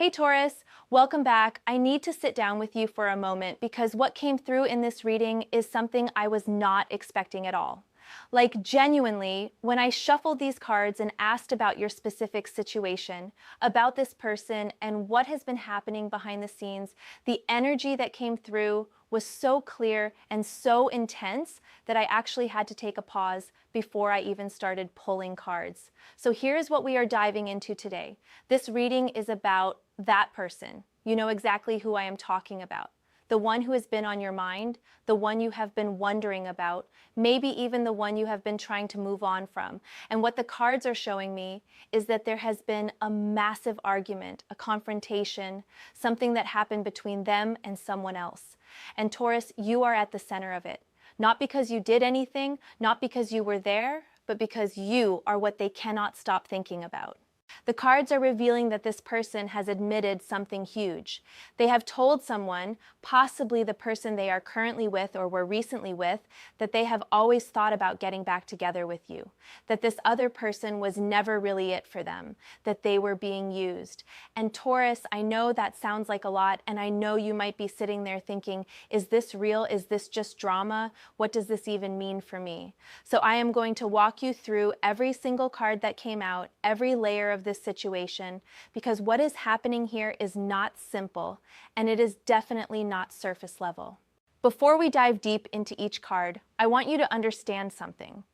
Hey Taurus, welcome back. I need to sit down with you for a moment because what came through in this reading is something I was not expecting at all. Like genuinely, when I shuffled these cards and asked about your specific situation, about this person and what has been happening behind the scenes, the energy that came through was so clear and so intense that I actually had to take a pause before I even started pulling cards. So here's what we are diving into today. This reading is about that person. You know exactly who I am talking about. The one who has been on your mind, the one you have been wondering about, maybe even the one you have been trying to move on from. And what the cards are showing me is that there has been a massive argument, a confrontation, something that happened between them and someone else. And Taurus, you are at the center of it. Not because you did anything, not because you were there, but because you are what they cannot stop thinking about. The cards are revealing that this person has admitted something huge. They have told someone, possibly the person they are currently with or were recently with, that they have always thought about getting back together with you, that this other person was never really it for them, that they were being used. And Taurus, I know that sounds like a lot, and I know you might be sitting there thinking, is this real? Is this just drama? What does this even mean for me? So I am going to walk you through every single card that came out, every layer of this situation, because what is happening here is not simple, and it is definitely not surface level. Before we dive deep into each card, I want you to understand something.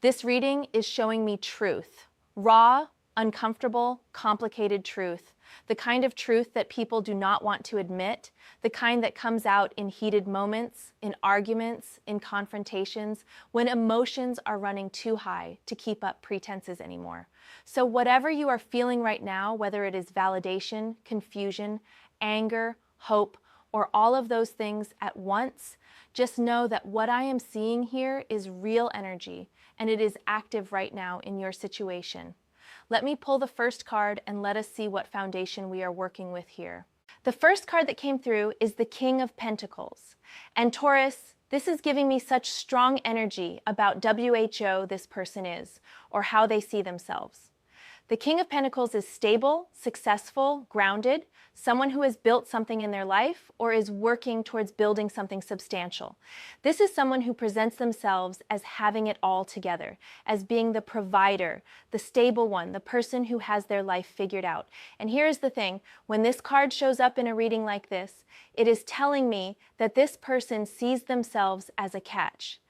This reading is showing me truth, raw, uncomfortable, complicated truth, the kind of truth that people do not want to admit, the kind that comes out in heated moments, in arguments, in confrontations, when emotions are running too high to keep up pretenses anymore. So whatever you are feeling right now, whether it is validation, confusion, anger, hope, or all of those things at once, just know that what I am seeing here is real energy, and it is active right now in your situation. Let me pull the first card and let us see what foundation we are working with here. The first card that came through is the King of Pentacles. And Taurus, this is giving me such strong energy about WHO this person is, or how they see themselves. The King of Pentacles is stable, successful, grounded, someone who has built something in their life or is working towards building something substantial. This is someone who presents themselves as having it all together, as being the provider, the stable one, the person who has their life figured out. And here's the thing, when this card shows up in a reading like this, it is telling me that this person sees themselves as a catch.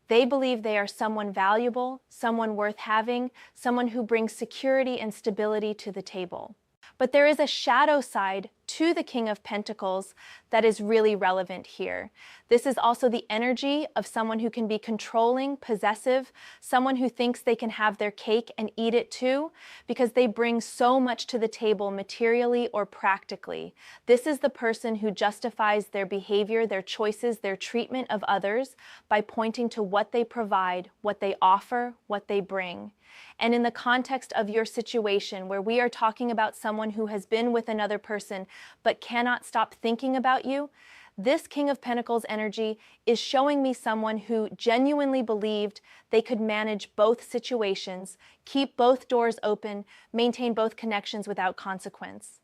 They believe they are someone valuable, someone worth having, someone who brings security and stability to the table. But there is a shadow side to the King of Pentacles that is really relevant here. This is also the energy of someone who can be controlling, possessive, someone who thinks they can have their cake and eat it too, because they bring so much to the table materially or practically. This is the person who justifies their behavior, their choices, their treatment of others by pointing to what they provide, what they offer, what they bring. And in the context of your situation, where we are talking about someone who has been with another person but cannot stop thinking about you, this King of Pentacles energy is showing me someone who genuinely believed they could manage both situations, keep both doors open, maintain both connections without consequence.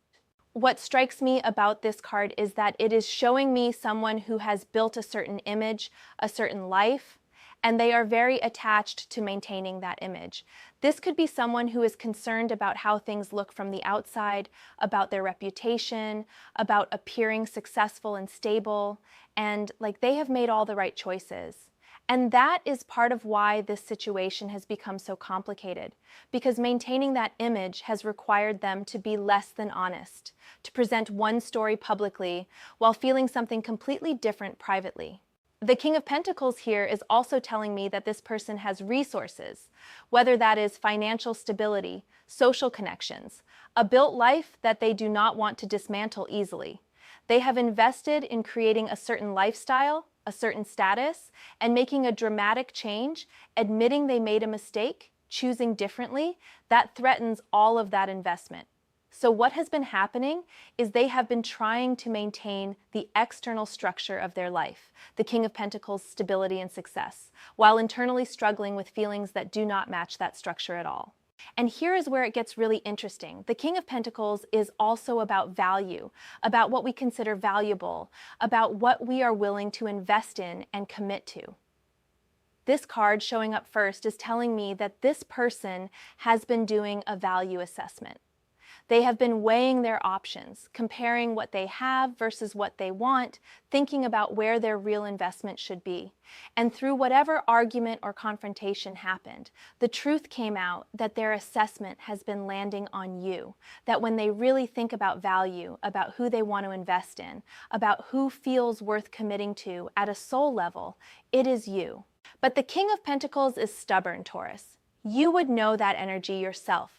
What strikes me about this card is that it is showing me someone who has built a certain image, a certain life, and they are very attached to maintaining that image. This could be someone who is concerned about how things look from the outside, about their reputation, about appearing successful and stable, and like they have made all the right choices. And that is part of why this situation has become so complicated, because maintaining that image has required them to be less than honest, to present one story publicly while feeling something completely different privately. The King of Pentacles here is also telling me that this person has resources, whether that is financial stability, social connections, a built life that they do not want to dismantle easily. They have invested in creating a certain lifestyle, a certain status, and making a dramatic change, admitting they made a mistake, choosing differently, that threatens all of that investment. So what has been happening is they have been trying to maintain the external structure of their life, the King of Pentacles' stability and success, while internally struggling with feelings that do not match that structure at all. And here is where it gets really interesting. The King of Pentacles is also about value, about what we consider valuable, about what we are willing to invest in and commit to. This card showing up first is telling me that this person has been doing a value assessment. They have been weighing their options, comparing what they have versus what they want, thinking about where their real investment should be. And through whatever argument or confrontation happened, the truth came out that their assessment has been landing on you. That when they really think about value, about who they want to invest in, about who feels worth committing to at a soul level, it is you. But the King of Pentacles is stubborn, Taurus. You would know that energy yourself.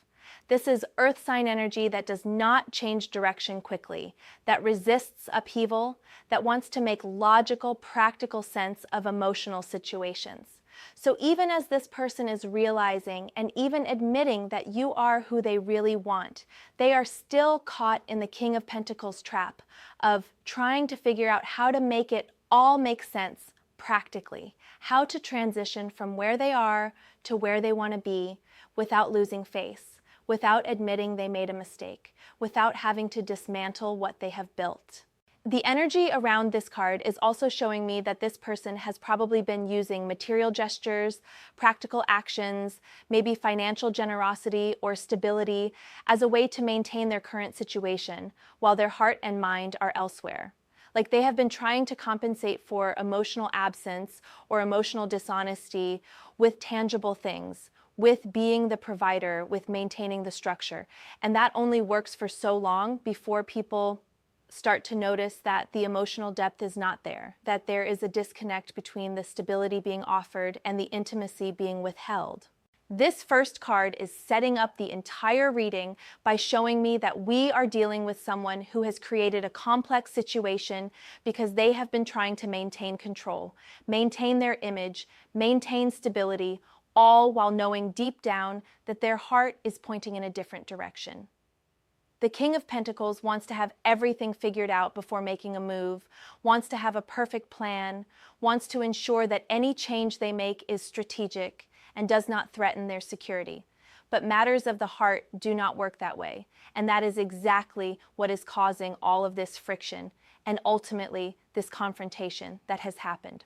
This is earth sign energy that does not change direction quickly, that resists upheaval, that wants to make logical, practical sense of emotional situations. So even as this person is realizing and even admitting that you are who they really want, they are still caught in the King of Pentacles trap of trying to figure out how to make it all make sense practically, how to transition from where they are to where they want to be without losing face, without admitting they made a mistake, without having to dismantle what they have built. The energy around this card is also showing me that this person has probably been using material gestures, practical actions, maybe financial generosity or stability as a way to maintain their current situation while their heart and mind are elsewhere. Like they have been trying to compensate for emotional absence or emotional dishonesty with tangible things, with being the provider, with maintaining the structure. And that only works for so long before people start to notice that the emotional depth is not there, that there is a disconnect between the stability being offered and the intimacy being withheld. This first card is setting up the entire reading by showing me that we are dealing with someone who has created a complex situation because they have been trying to maintain control, maintain their image, maintain stability, all while knowing deep down that their heart is pointing in a different direction. The King of Pentacles wants to have everything figured out before making a move, wants to have a perfect plan, wants to ensure that any change they make is strategic and does not threaten their security. But matters of the heart do not work that way, and that is exactly what is causing all of this friction and ultimately this confrontation that has happened.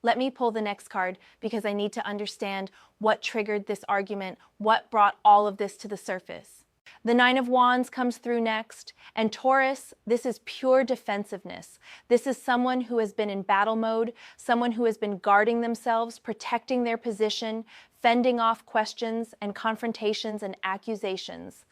Let me pull the next card because I need to understand what triggered this argument, what brought all of this to the surface. The Nine of Wands comes through next, and Taurus, this is pure defensiveness. This is someone who has been in battle mode, someone who has been guarding themselves, protecting their position, fending off questions and confrontations and accusations.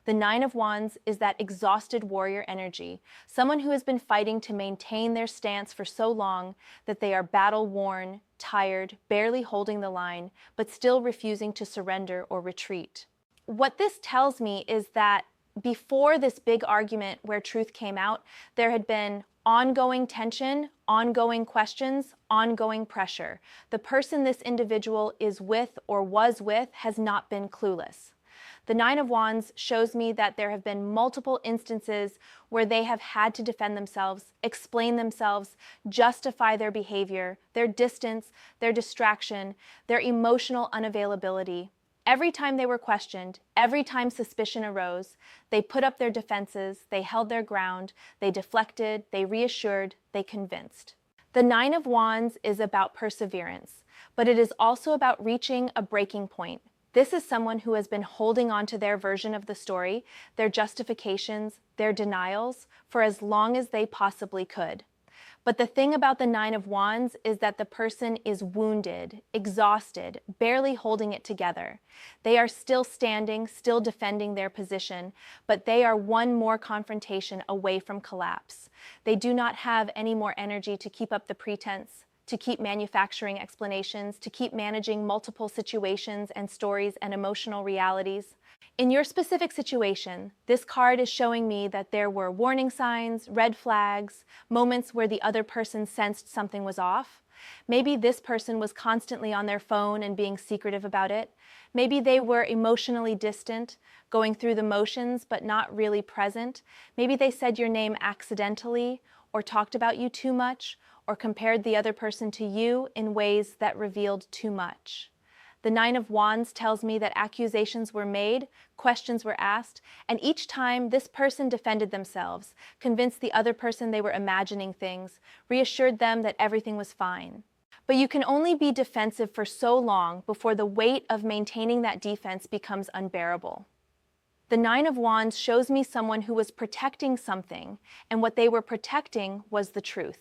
The Nine of Wands is that exhausted warrior energy, someone who has been fighting to maintain their stance for so long that they are battle-worn, tired, barely holding the line, but still refusing to surrender or retreat. What this tells me is that before this big argument where truth came out, there had been ongoing tension, ongoing questions, ongoing pressure. The person this individual is with or was with has not been clueless. The Nine of Wands shows me that there have been multiple instances where they have had to defend themselves, explain themselves, justify their behavior, their distance, their distraction, their emotional unavailability. Every time they were questioned, every time suspicion arose, they put up their defenses, they held their ground, they deflected, they reassured, they convinced. The Nine of Wands is about perseverance, but it is also about reaching a breaking point. This is someone who has been holding on to their version of the story, their justifications, their denials, for as long as they possibly could. But the thing about the Nine of Wands is that the person is wounded, exhausted, barely holding it together. They are still standing, still defending their position, but they are one more confrontation away from collapse. They do not have any more energy to keep up the pretense, to keep manufacturing explanations, to keep managing multiple situations and stories and emotional realities. In your specific situation, this card is showing me that there were warning signs, red flags, moments where the other person sensed something was off. Maybe this person was constantly on their phone and being secretive about it. Maybe they were emotionally distant, going through the motions but not really present. Maybe they said your name accidentally or talked about you too much, or compared the other person to you in ways that revealed too much. The Nine of Wands tells me that accusations were made, questions were asked, and each time this person defended themselves, convinced the other person they were imagining things, reassured them that everything was fine. But you can only be defensive for so long before the weight of maintaining that defense becomes unbearable. The Nine of Wands shows me someone who was protecting something, and what they were protecting was the truth.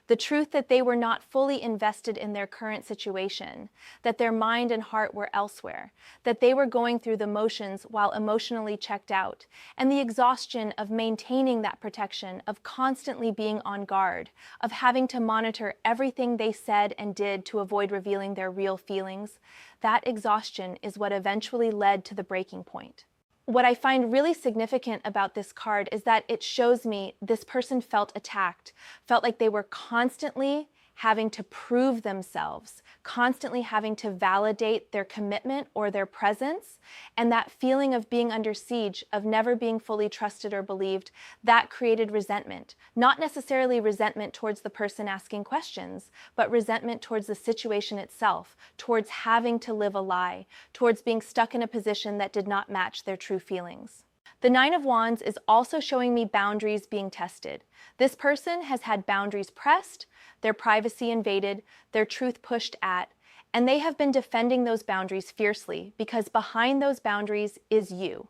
The truth that they were not fully invested in their current situation, that their mind and heart were elsewhere, that they were going through the motions while emotionally checked out, and the exhaustion of maintaining that protection, of constantly being on guard, of having to monitor everything they said and did to avoid revealing their real feelings. That exhaustion is what eventually led to the breaking point. What I find really significant about this card is that it shows me this person felt attacked, felt like they were constantly having to prove themselves, constantly having to validate their commitment or their presence, and that feeling of being under siege, of never being fully trusted or believed, that created resentment. Not necessarily resentment towards the person asking questions, but resentment towards the situation itself, towards having to live a lie, towards being stuck in a position that did not match their true feelings. The Nine of Wands is also showing me boundaries being tested. This person has had boundaries pressed, their privacy invaded, their truth pushed at, and they have been defending those boundaries fiercely because behind those boundaries is you.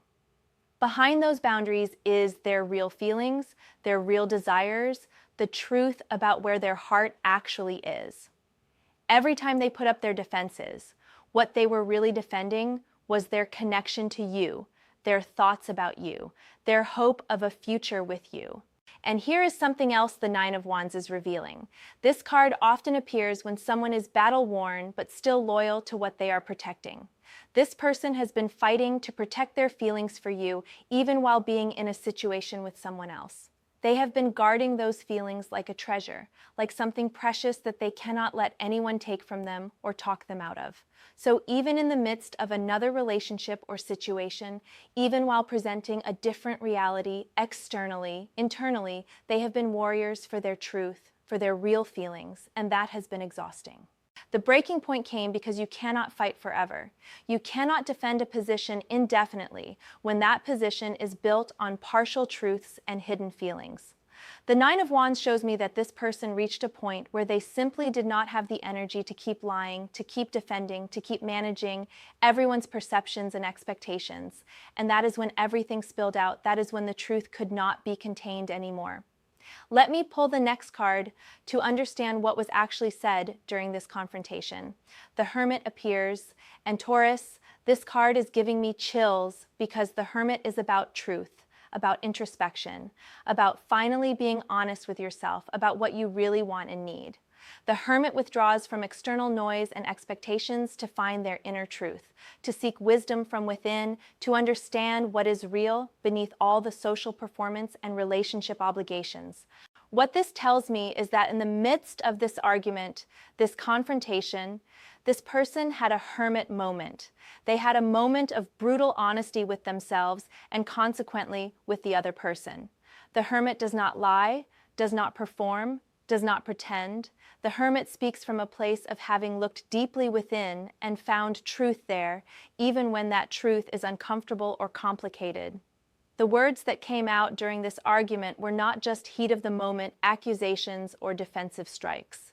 Behind those boundaries is their real feelings, their real desires, the truth about where their heart actually is. Every time they put up their defenses, what they were really defending was their connection to you, their thoughts about you, their hope of a future with you. And here is something else the Nine of Wands is revealing. This card often appears when someone is battle-worn but still loyal to what they are protecting. This person has been fighting to protect their feelings for you even while being in a situation with someone else. They have been guarding those feelings like a treasure, like something precious that they cannot let anyone take from them or talk them out of. So even in the midst of another relationship or situation, even while presenting a different reality externally, internally, they have been warriors for their truth, for their real feelings, and that has been exhausting. The breaking point came because you cannot fight forever. You cannot defend a position indefinitely when that position is built on partial truths and hidden feelings. The Nine of Wands shows me that this person reached a point where they simply did not have the energy to keep lying, to keep defending, to keep managing everyone's perceptions and expectations. And that is when everything spilled out. That is when the truth could not be contained anymore. Let me pull the next card to understand what was actually said during this confrontation. The Hermit appears, and Taurus, this card is giving me chills because the Hermit is about truth, about introspection, about finally being honest with yourself, about what you really want and need. The Hermit withdraws from external noise and expectations to find their inner truth, to seek wisdom from within, to understand what is real beneath all the social performance and relationship obligations. What this tells me is that in the midst of this argument, this confrontation, this person had a hermit moment. They had a moment of brutal honesty with themselves and consequently with the other person. The Hermit does not lie, does not perform, does not pretend. The Hermit speaks from a place of having looked deeply within and found truth there, even when that truth is uncomfortable or complicated. The words that came out during this argument were not just heat of the moment accusations or defensive strikes.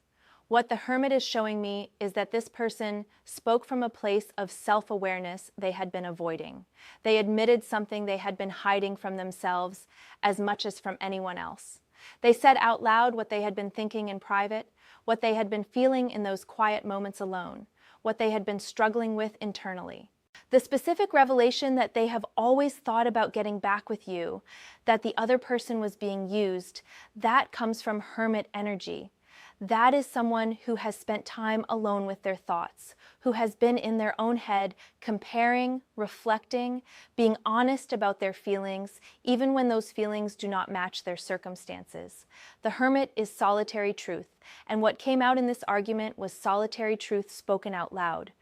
What the Hermit is showing me is that this person spoke from a place of self-awareness they had been avoiding. They admitted something they had been hiding from themselves as much as from anyone else. They said out loud what they had been thinking in private, what they had been feeling in those quiet moments alone, what they had been struggling with internally. The specific revelation that they have always thought about getting back with you, that the other person was being used, that comes from Hermit energy. That is someone who has spent time alone with their thoughts, who has been in their own head, comparing, reflecting, being honest about their feelings, even when those feelings do not match their circumstances. The Hermit is solitary truth, and what came out in this argument was solitary truth spoken out loud.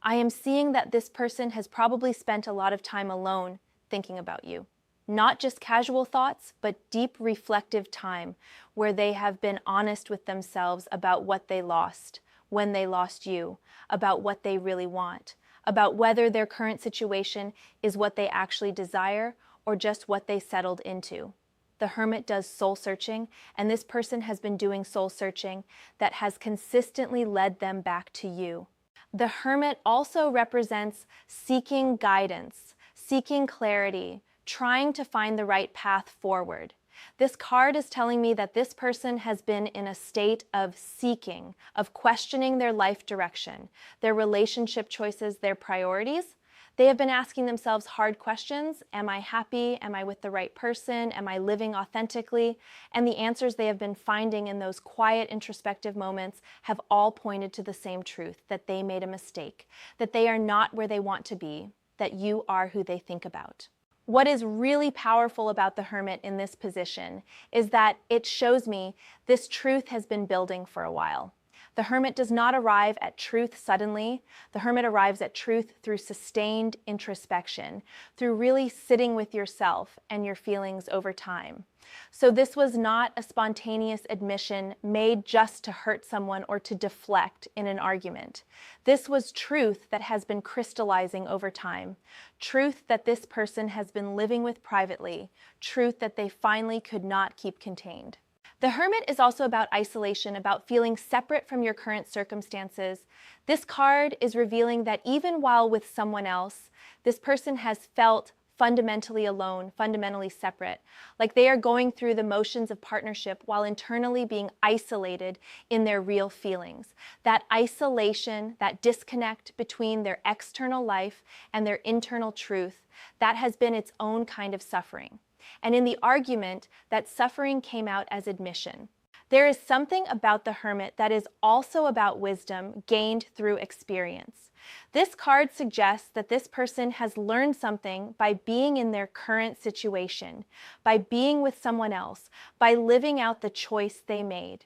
I am seeing that this person has probably spent a lot of time alone thinking about you. Not just casual thoughts, but deep reflective time where they have been honest with themselves about what they lost, when they lost you, about what they really want, about whether their current situation is what they actually desire or just what they settled into. The Hermit does soul searching, and this person has been doing soul searching that has consistently led them back to you. The Hermit also represents seeking guidance, seeking clarity, trying to find the right path forward. This card is telling me that this person has been in a state of seeking, of questioning their life direction, their relationship choices, their priorities. They have been asking themselves hard questions. Am I happy? Am I with the right person? Am I living authentically? And the answers they have been finding in those quiet, introspective moments have all pointed to the same truth, that they made a mistake, that they are not where they want to be, that you are who they think about. What is really powerful about the Hermit in this position is that it shows me this truth has been building for a while. The Hermit does not arrive at truth suddenly. The Hermit arrives at truth through sustained introspection, through really sitting with yourself and your feelings over time. So this was not a spontaneous admission made just to hurt someone or to deflect in an argument. This was truth that has been crystallizing over time, truth that this person has been living with privately, truth that they finally could not keep contained. The Hermit is also about isolation, about feeling separate from your current circumstances. This card is revealing that even while with someone else, this person has felt fundamentally alone, fundamentally separate, like they are going through the motions of partnership while internally being isolated in their real feelings. That isolation, that disconnect between their external life and their internal truth, that has been its own kind of suffering. And in the argument, that suffering came out as admission. There is something about the Hermit that is also about wisdom gained through experience. This card suggests that this person has learned something by being in their current situation, by being with someone else, by living out the choice they made.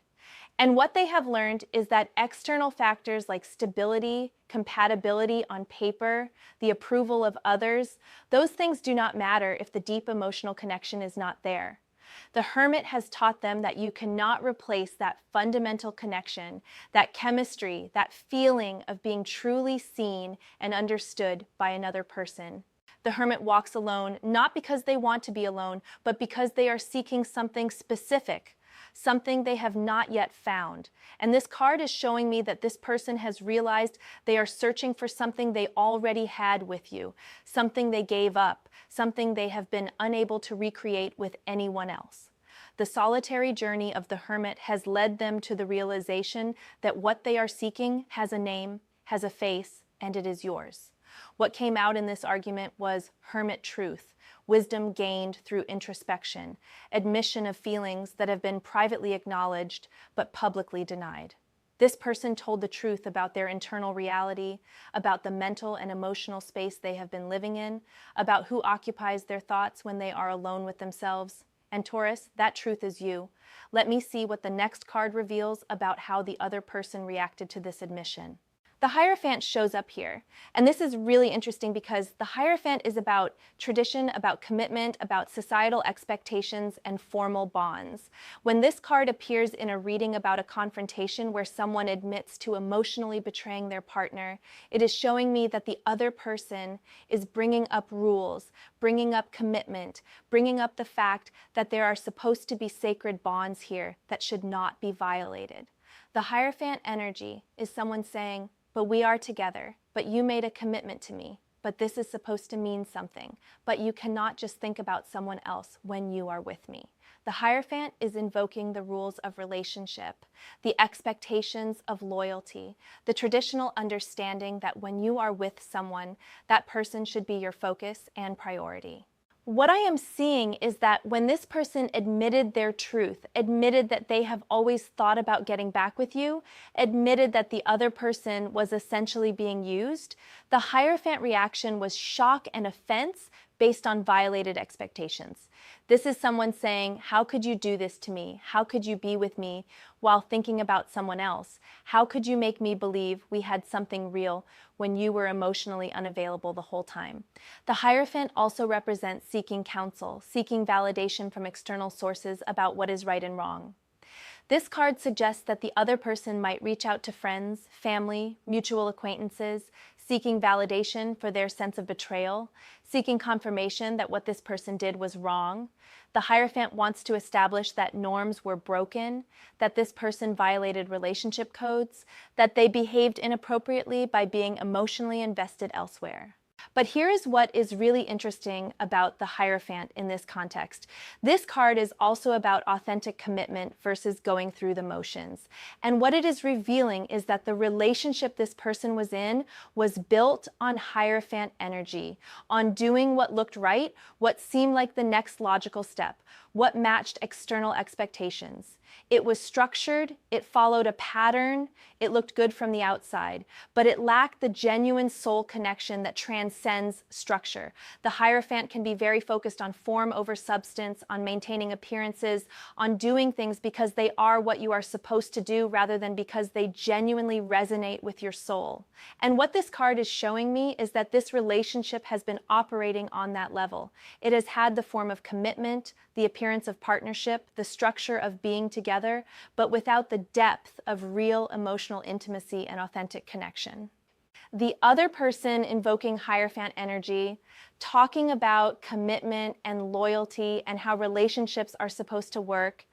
And what they have learned is that external factors like stability, compatibility on paper, the approval of others, those things do not matter if the deep emotional connection is not there. The Hermit has taught them that you cannot replace that fundamental connection, that chemistry, that feeling of being truly seen and understood by another person. The Hermit walks alone, not because they want to be alone, but because they are seeking something specific, something they have not yet found. And this card is showing me that this person has realized they are searching for something they already had with you, something they gave up, something they have been unable to recreate with anyone else. The solitary journey of the Hermit has led them to the realization that what they are seeking has a name, has a face, and it is yours. What came out in this argument was Hermit truth, wisdom gained through introspection, admission of feelings that have been privately acknowledged but publicly denied. This person told the truth about their internal reality, about the mental and emotional space they have been living in, about who occupies their thoughts when they are alone with themselves. And Taurus, that truth is you. Let me see what the next card reveals about how the other person reacted to this admission. The Hierophant shows up here, and this is really interesting because the Hierophant is about tradition, about commitment, about societal expectations and formal bonds. When this card appears in a reading about a confrontation where someone admits to emotionally betraying their partner, it is showing me that the other person is bringing up rules, bringing up commitment, bringing up the fact that there are supposed to be sacred bonds here that should not be violated. The Hierophant energy is someone saying, but we are together, but you made a commitment to me, but this is supposed to mean something, but you cannot just think about someone else when you are with me. The Hierophant is invoking the rules of relationship, the expectations of loyalty, the traditional understanding that when you are with someone, that person should be your focus and priority. What I am seeing is that when this person admitted their truth, admitted that they have always thought about getting back with you, admitted that the other person was essentially being used, the Hierophant reaction was shock and offense based on violated expectations. This is someone saying, how could you do this to me? How could you be with me while thinking about someone else? How could you make me believe we had something real when you were emotionally unavailable the whole time? The Hierophant also represents seeking counsel, seeking validation from external sources about what is right and wrong. This card suggests that the other person might reach out to friends, family, mutual acquaintances, seeking validation for their sense of betrayal, seeking confirmation that what this person did was wrong. The Hierophant wants to establish that norms were broken, that this person violated relationship codes, that they behaved inappropriately by being emotionally invested elsewhere. But here is what is really interesting about the Hierophant in this context. This card is also about authentic commitment versus going through the motions. And what it is revealing is that the relationship this person was in was built on Hierophant energy, on doing what looked right, what seemed like the next logical step, what matched external expectations. It was structured, it followed a pattern, it looked good from the outside, but it lacked the genuine soul connection that transcends structure. The Hierophant can be very focused on form over substance, on maintaining appearances, on doing things because they are what you are supposed to do rather than because they genuinely resonate with your soul. And what this card is showing me is that this relationship has been operating on that level. It has had the form of commitment, the appearance of partnership, the structure of being together, but without the depth of real emotional intimacy and authentic connection. The other person invoking Hierophant energy, talking about commitment and loyalty and how relationships are supposed to work,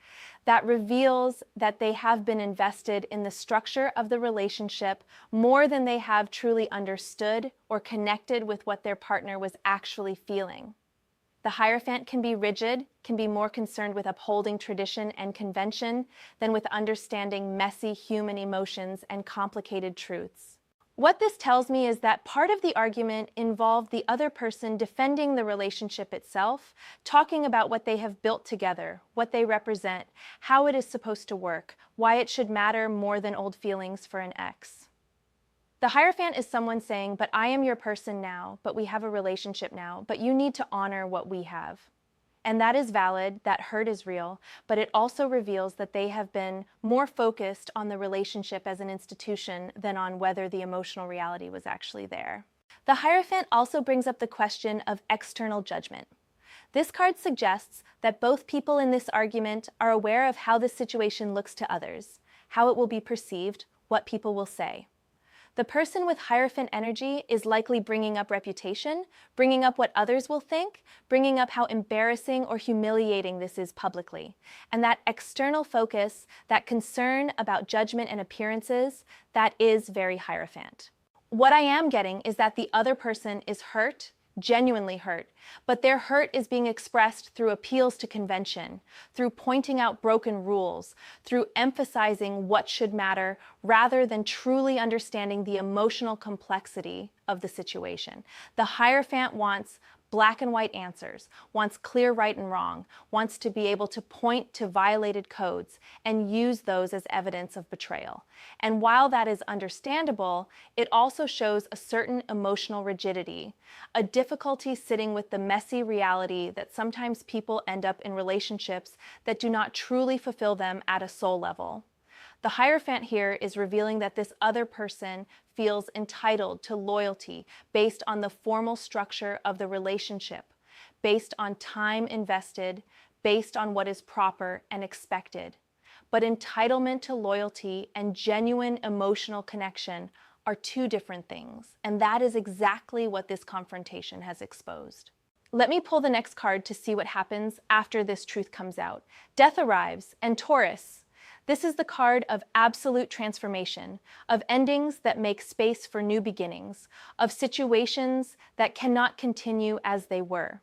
that reveals that they have been invested in the structure of the relationship more than they have truly understood or connected with what their partner was actually feeling. The Hierophant can be rigid, can be more concerned with upholding tradition and convention than with understanding messy human emotions and complicated truths. What this tells me is that part of the argument involved the other person defending the relationship itself, talking about what they have built together, what they represent, how it is supposed to work, why it should matter more than old feelings for an ex. The Hierophant is someone saying, but I am your person now, but we have a relationship now, but you need to honor what we have. And that is valid, that hurt is real, but it also reveals that they have been more focused on the relationship as an institution than on whether the emotional reality was actually there. The Hierophant also brings up the question of external judgment. This card suggests that both people in this argument are aware of how this situation looks to others, how it will be perceived, what people will say. The person with Hierophant energy is likely bringing up reputation, bringing up what others will think, bringing up how embarrassing or humiliating this is publicly. And that external focus, that concern about judgment and appearances, that is very Hierophant. What I am getting is that the other person is hurt, genuinely hurt, but their hurt is being expressed through appeals to convention, through pointing out broken rules, through emphasizing what should matter, rather than truly understanding the emotional complexity of the situation. The Hierophant wants black and white answers, wants clear right and wrong, wants to be able to point to violated codes and use those as evidence of betrayal. And while that is understandable, it also shows a certain emotional rigidity, a difficulty sitting with the messy reality that sometimes people end up in relationships that do not truly fulfill them at a soul level. The Hierophant here is revealing that this other person feels entitled to loyalty based on the formal structure of the relationship, based on time invested, based on what is proper and expected. But entitlement to loyalty and genuine emotional connection are two different things, and that is exactly what this confrontation has exposed. Let me pull the next card to see what happens after this truth comes out. Death arrives, and Taurus. This is the card of absolute transformation, of endings that make space for new beginnings, of situations that cannot continue as they were.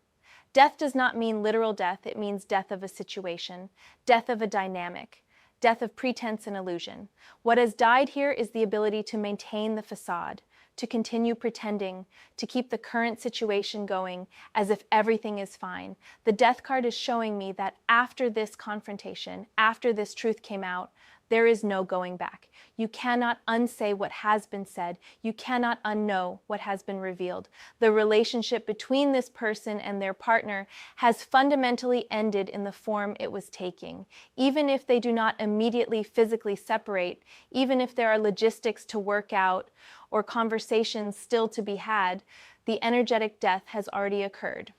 Death does not mean literal death, it means death of a situation, death of a dynamic, death of pretense and illusion. What has died here is the ability to maintain the facade, to continue pretending, to keep the current situation going as if everything is fine. The Death card is showing me that after this confrontation, after this truth came out, there is no going back. You cannot unsay what has been said. You cannot unknow what has been revealed. The relationship between this person and their partner has fundamentally ended in the form it was taking. Even if they do not immediately physically separate, even if there are logistics to work out or conversations still to be had, the energetic death has already occurred.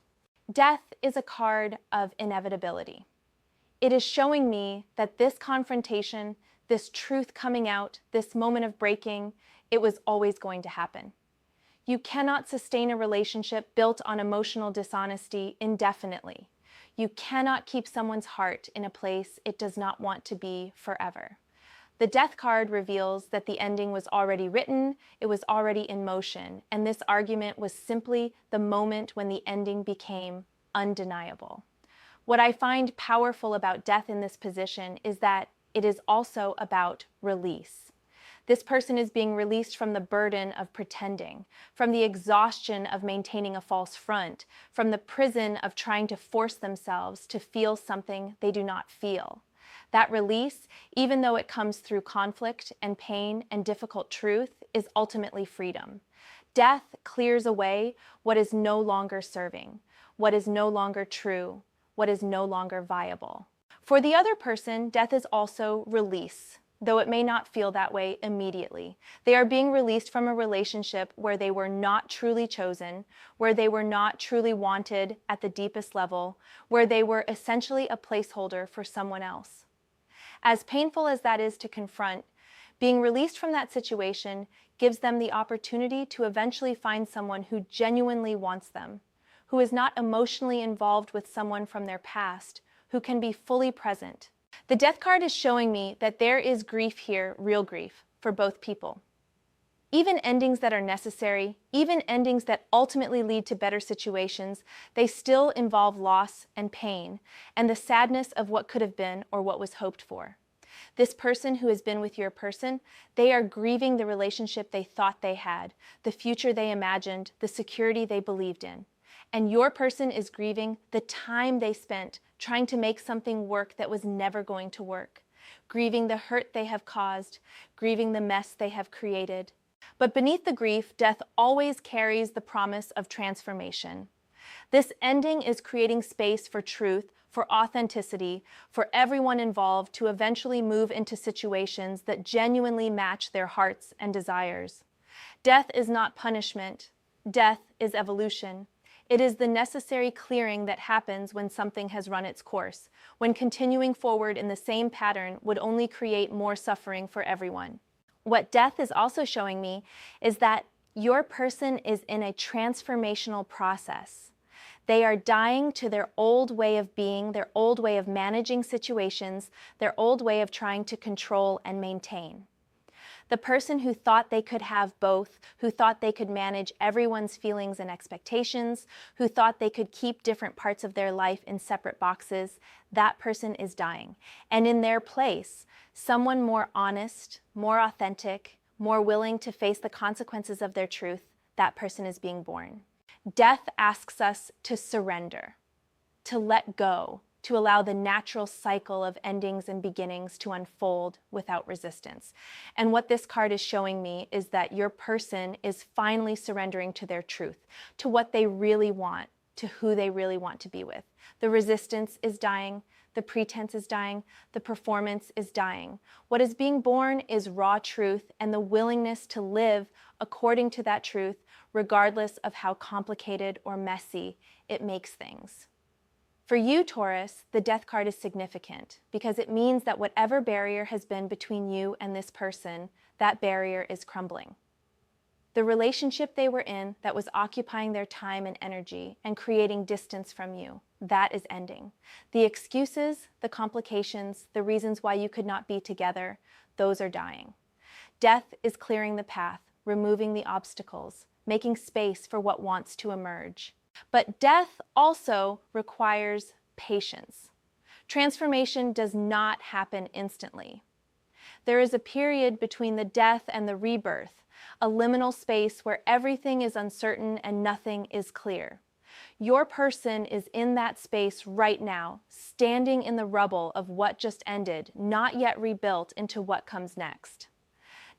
Death is a card of inevitability. It is showing me that this confrontation, this truth coming out, this moment of breaking, it was always going to happen. You cannot sustain a relationship built on emotional dishonesty indefinitely. You cannot keep someone's heart in a place it does not want to be forever. The Death card reveals that the ending was already written, it was already in motion, and this argument was simply the moment when the ending became undeniable. What I find powerful about Death in this position is that it is also about release. This person is being released from the burden of pretending, from the exhaustion of maintaining a false front, from the prison of trying to force themselves to feel something they do not feel. That release, even though it comes through conflict and pain and difficult truth, is ultimately freedom. Death clears away what is no longer serving, what is no longer true, what is no longer viable. For the other person, death is also release, though it may not feel that way immediately. They are being released from a relationship where they were not truly chosen, where they were not truly wanted at the deepest level, where they were essentially a placeholder for someone else. As painful as that is to confront, being released from that situation gives them the opportunity to eventually find someone who genuinely wants them, who is not emotionally involved with someone from their past, who can be fully present. The Death card is showing me that there is grief here, real grief, for both people. Even endings that are necessary, even endings that ultimately lead to better situations, they still involve loss and pain, and the sadness of what could have been or what was hoped for. This person who has been with your person, they are grieving the relationship they thought they had, the future they imagined, the security they believed in. And your person is grieving the time they spent trying to make something work that was never going to work, grieving the hurt they have caused, grieving the mess they have created. But beneath the grief, death always carries the promise of transformation. This ending is creating space for truth, for authenticity, for everyone involved to eventually move into situations that genuinely match their hearts and desires. Death is not punishment. Death is evolution. It is the necessary clearing that happens when something has run its course, when continuing forward in the same pattern would only create more suffering for everyone. What death is also showing me is that your person is in a transformational process. They are dying to their old way of being, their old way of managing situations, their old way of trying to control and maintain. The person who thought they could have both, who thought they could manage everyone's feelings and expectations, who thought they could keep different parts of their life in separate boxes, that person is dying. And in their place, someone more honest, more authentic, more willing to face the consequences of their truth, that person is being born. Death asks us to surrender, to let go, to allow the natural cycle of endings and beginnings to unfold without resistance. And what this card is showing me is that your person is finally surrendering to their truth, to what they really want, to who they really want to be with. The resistance is dying, the pretense is dying, the performance is dying. What is being born is raw truth and the willingness to live according to that truth, regardless of how complicated or messy it makes things. For you, Taurus, the Death card is significant because it means that whatever barrier has been between you and this person, that barrier is crumbling. The relationship they were in that was occupying their time and energy and creating distance from you, that is ending. The excuses, the complications, the reasons why you could not be together, those are dying. Death is clearing the path, removing the obstacles, making space for what wants to emerge. But death also requires patience. Transformation does not happen instantly. There is a period between the death and the rebirth, a liminal space where everything is uncertain and nothing is clear. Your person is in that space right now, standing in the rubble of what just ended, not yet rebuilt into what comes next.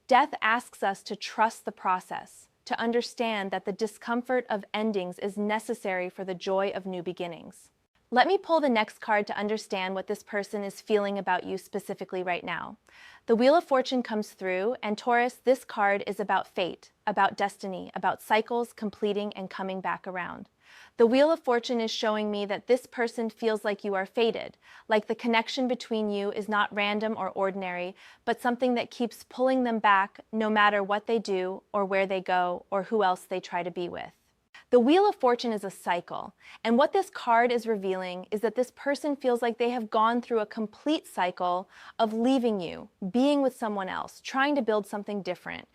Death asks us to trust the process, to understand that the discomfort of endings is necessary for the joy of new beginnings. Let me pull the next card to understand what this person is feeling about you specifically right now. The Wheel of Fortune comes through, and Taurus, this card is about fate, about destiny, about cycles completing and coming back around. The Wheel of Fortune is showing me that this person feels like you are fated, like the connection between you is not random or ordinary, but something that keeps pulling them back no matter what they do or where they go or who else they try to be with. The Wheel of Fortune is a cycle, and what this card is revealing is that this person feels like they have gone through a complete cycle of leaving you, being with someone else, trying to build something different.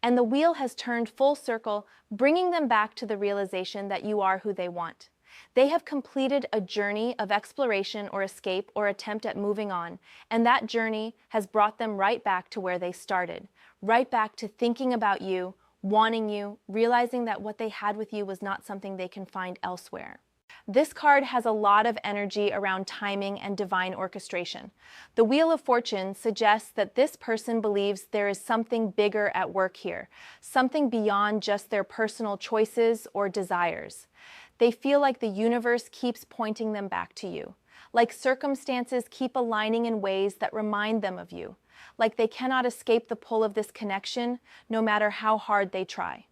And the wheel has turned full circle, bringing them back to the realization that you are who they want. They have completed a journey of exploration or escape or attempt at moving on, and that journey has brought them right back to where they started, right back to thinking about you, wanting you, realizing that what they had with you was not something they can find elsewhere. This card has a lot of energy around timing and divine orchestration. The Wheel of Fortune suggests that this person believes there is something bigger at work here, something beyond just their personal choices or desires. They feel like the universe keeps pointing them back to you, like circumstances keep aligning in ways that remind them of you, like they cannot escape the pull of this connection no matter how hard they try.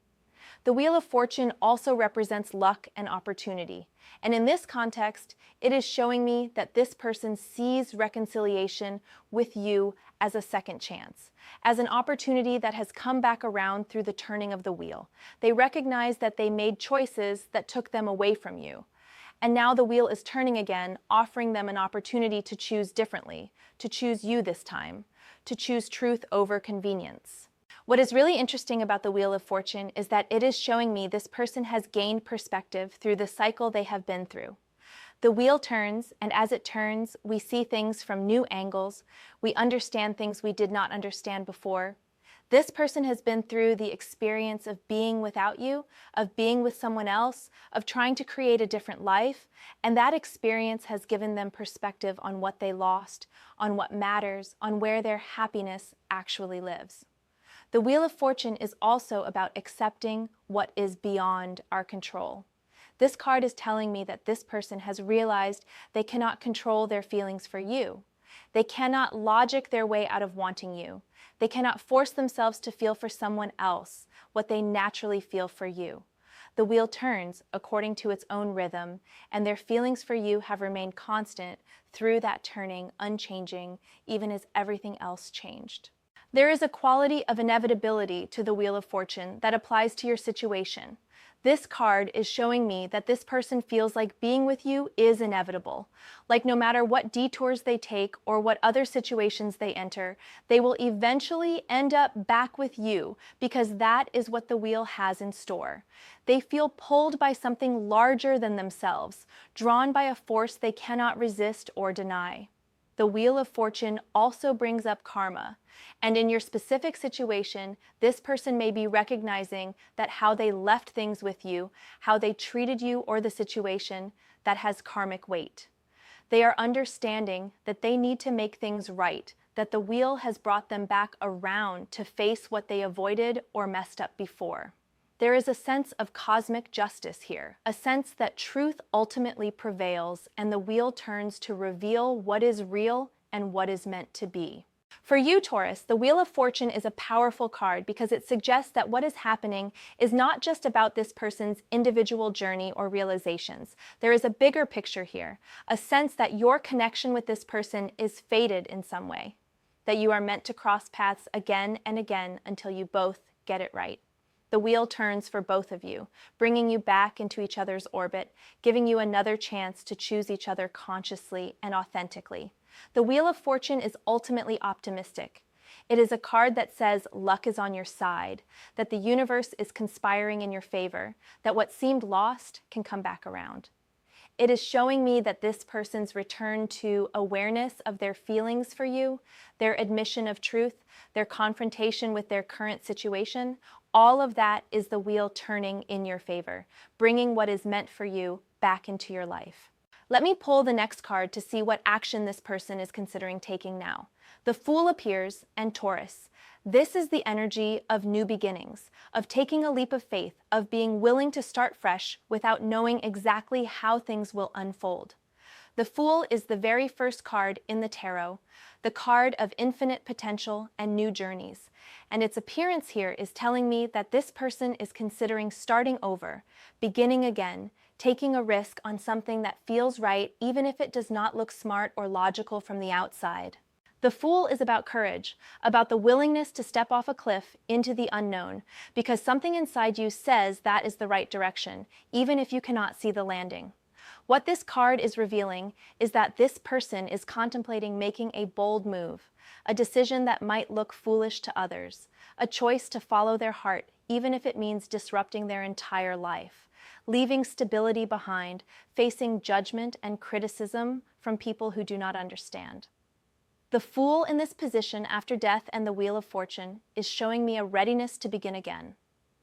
The Wheel of Fortune also represents luck and opportunity. And in this context, it is showing me that this person sees reconciliation with you as a second chance, as an opportunity that has come back around through the turning of the wheel. They recognize that they made choices that took them away from you. And now the wheel is turning again, offering them an opportunity to choose differently, to choose you this time, to choose truth over convenience. What is really interesting about the Wheel of Fortune is that it is showing me this person has gained perspective through the cycle they have been through. The wheel turns, and as it turns, we see things from new angles. We understand things we did not understand before. This person has been through the experience of being without you, of being with someone else, of trying to create a different life, and that experience has given them perspective on what they lost, on what matters, on where their happiness actually lives. The Wheel of Fortune is also about accepting what is beyond our control. This card is telling me that this person has realized they cannot control their feelings for you. They cannot logic their way out of wanting you. They cannot force themselves to feel for someone else what they naturally feel for you. The wheel turns according to its own rhythm, and their feelings for you have remained constant through that turning, unchanging, even as everything else changed. There is a quality of inevitability to the Wheel of Fortune that applies to your situation. This card is showing me that this person feels like being with you is inevitable. Like no matter what detours they take or what other situations they enter, they will eventually end up back with you because that is what the wheel has in store. They feel pulled by something larger than themselves, drawn by a force they cannot resist or deny. The Wheel of Fortune also brings up karma. And in your specific situation, this person may be recognizing that how they left things with you, how they treated you or the situation, that has karmic weight. They are understanding that they need to make things right, that the wheel has brought them back around to face what they avoided or messed up before. There is a sense of cosmic justice here, a sense that truth ultimately prevails and the wheel turns to reveal what is real and what is meant to be. For you, Taurus, the Wheel of Fortune is a powerful card because it suggests that what is happening is not just about this person's individual journey or realizations. There is a bigger picture here, a sense that your connection with this person is fated in some way, that you are meant to cross paths again and again until you both get it right. The wheel turns for both of you, bringing you back into each other's orbit, giving you another chance to choose each other consciously and authentically. The Wheel of Fortune is ultimately optimistic. It is a card that says luck is on your side, that the universe is conspiring in your favor, that what seemed lost can come back around. It is showing me that this person's return to awareness of their feelings for you, their admission of truth, their confrontation with their current situation, all of that is the wheel turning in your favor, bringing what is meant for you back into your life. Let me pull the next card to see what action this person is considering taking now. The Fool appears, and Taurus. This is the energy of new beginnings, of taking a leap of faith, of being willing to start fresh without knowing exactly how things will unfold. The Fool is the very first card in the tarot, the card of infinite potential and new journeys. And its appearance here is telling me that this person is considering starting over, beginning again, taking a risk on something that feels right even if it does not look smart or logical from the outside. The Fool is about courage, about the willingness to step off a cliff into the unknown, because something inside you says that is the right direction, even if you cannot see the landing. What this card is revealing is that this person is contemplating making a bold move, a decision that might look foolish to others, a choice to follow their heart, even if it means disrupting their entire life, leaving stability behind, facing judgment and criticism from people who do not understand. The Fool in this position after death and the Wheel of Fortune is showing me a readiness to begin again,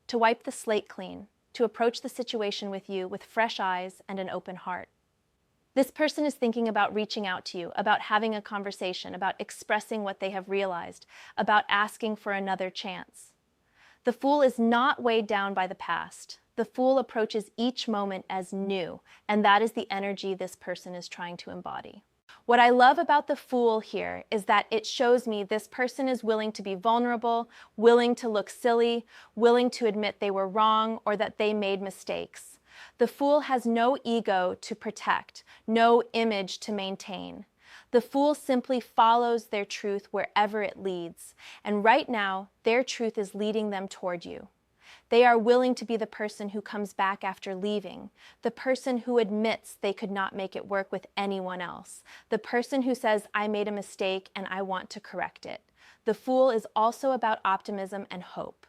to wipe the slate clean, to approach the situation with you with fresh eyes and an open heart. This person is thinking about reaching out to you, about having a conversation, about expressing what they have realized, about asking for another chance. The Fool is not weighed down by the past. The Fool approaches each moment as new, and that is the energy this person is trying to embody. What I love about the Fool here is that it shows me this person is willing to be vulnerable, willing to look silly, willing to admit they were wrong or that they made mistakes. The Fool has no ego to protect, no image to maintain. The Fool simply follows their truth wherever it leads, and right now, their truth is leading them toward you. They are willing to be the person who comes back after leaving, the person who admits they could not make it work with anyone else, the person who says, I made a mistake and I want to correct it. The Fool is also about optimism and hope.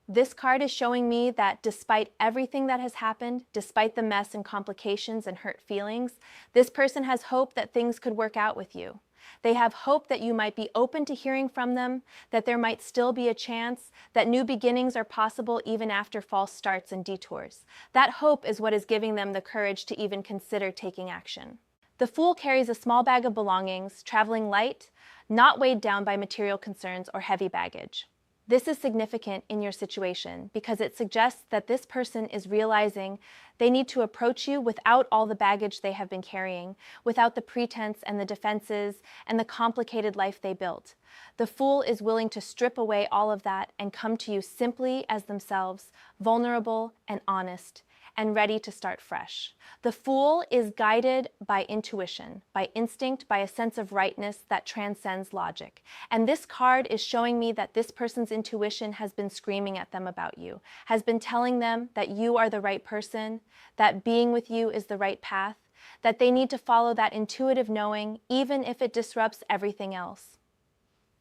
This card is showing me that despite everything that has happened, despite the mess and complications and hurt feelings, this person has hope that things could work out with you. They have hope that you might be open to hearing from them, that there might still be a chance, that new beginnings are possible even after false starts and detours. That hope is what is giving them the courage to even consider taking action. The Fool carries a small bag of belongings, traveling light, not weighed down by material concerns or heavy baggage. This is significant in your situation because it suggests that this person is realizing they need to approach you without all the baggage they have been carrying, without the pretense and the defenses and the complicated life they built. The Fool is willing to strip away all of that and come to you simply as themselves, vulnerable and honest, and ready to start fresh. The Fool is guided by intuition, by instinct, by a sense of rightness that transcends logic. And this card is showing me that this person's intuition has been screaming at them about you, has been telling them that you are the right person, that being with you is the right path, that they need to follow that intuitive knowing even if it disrupts everything else.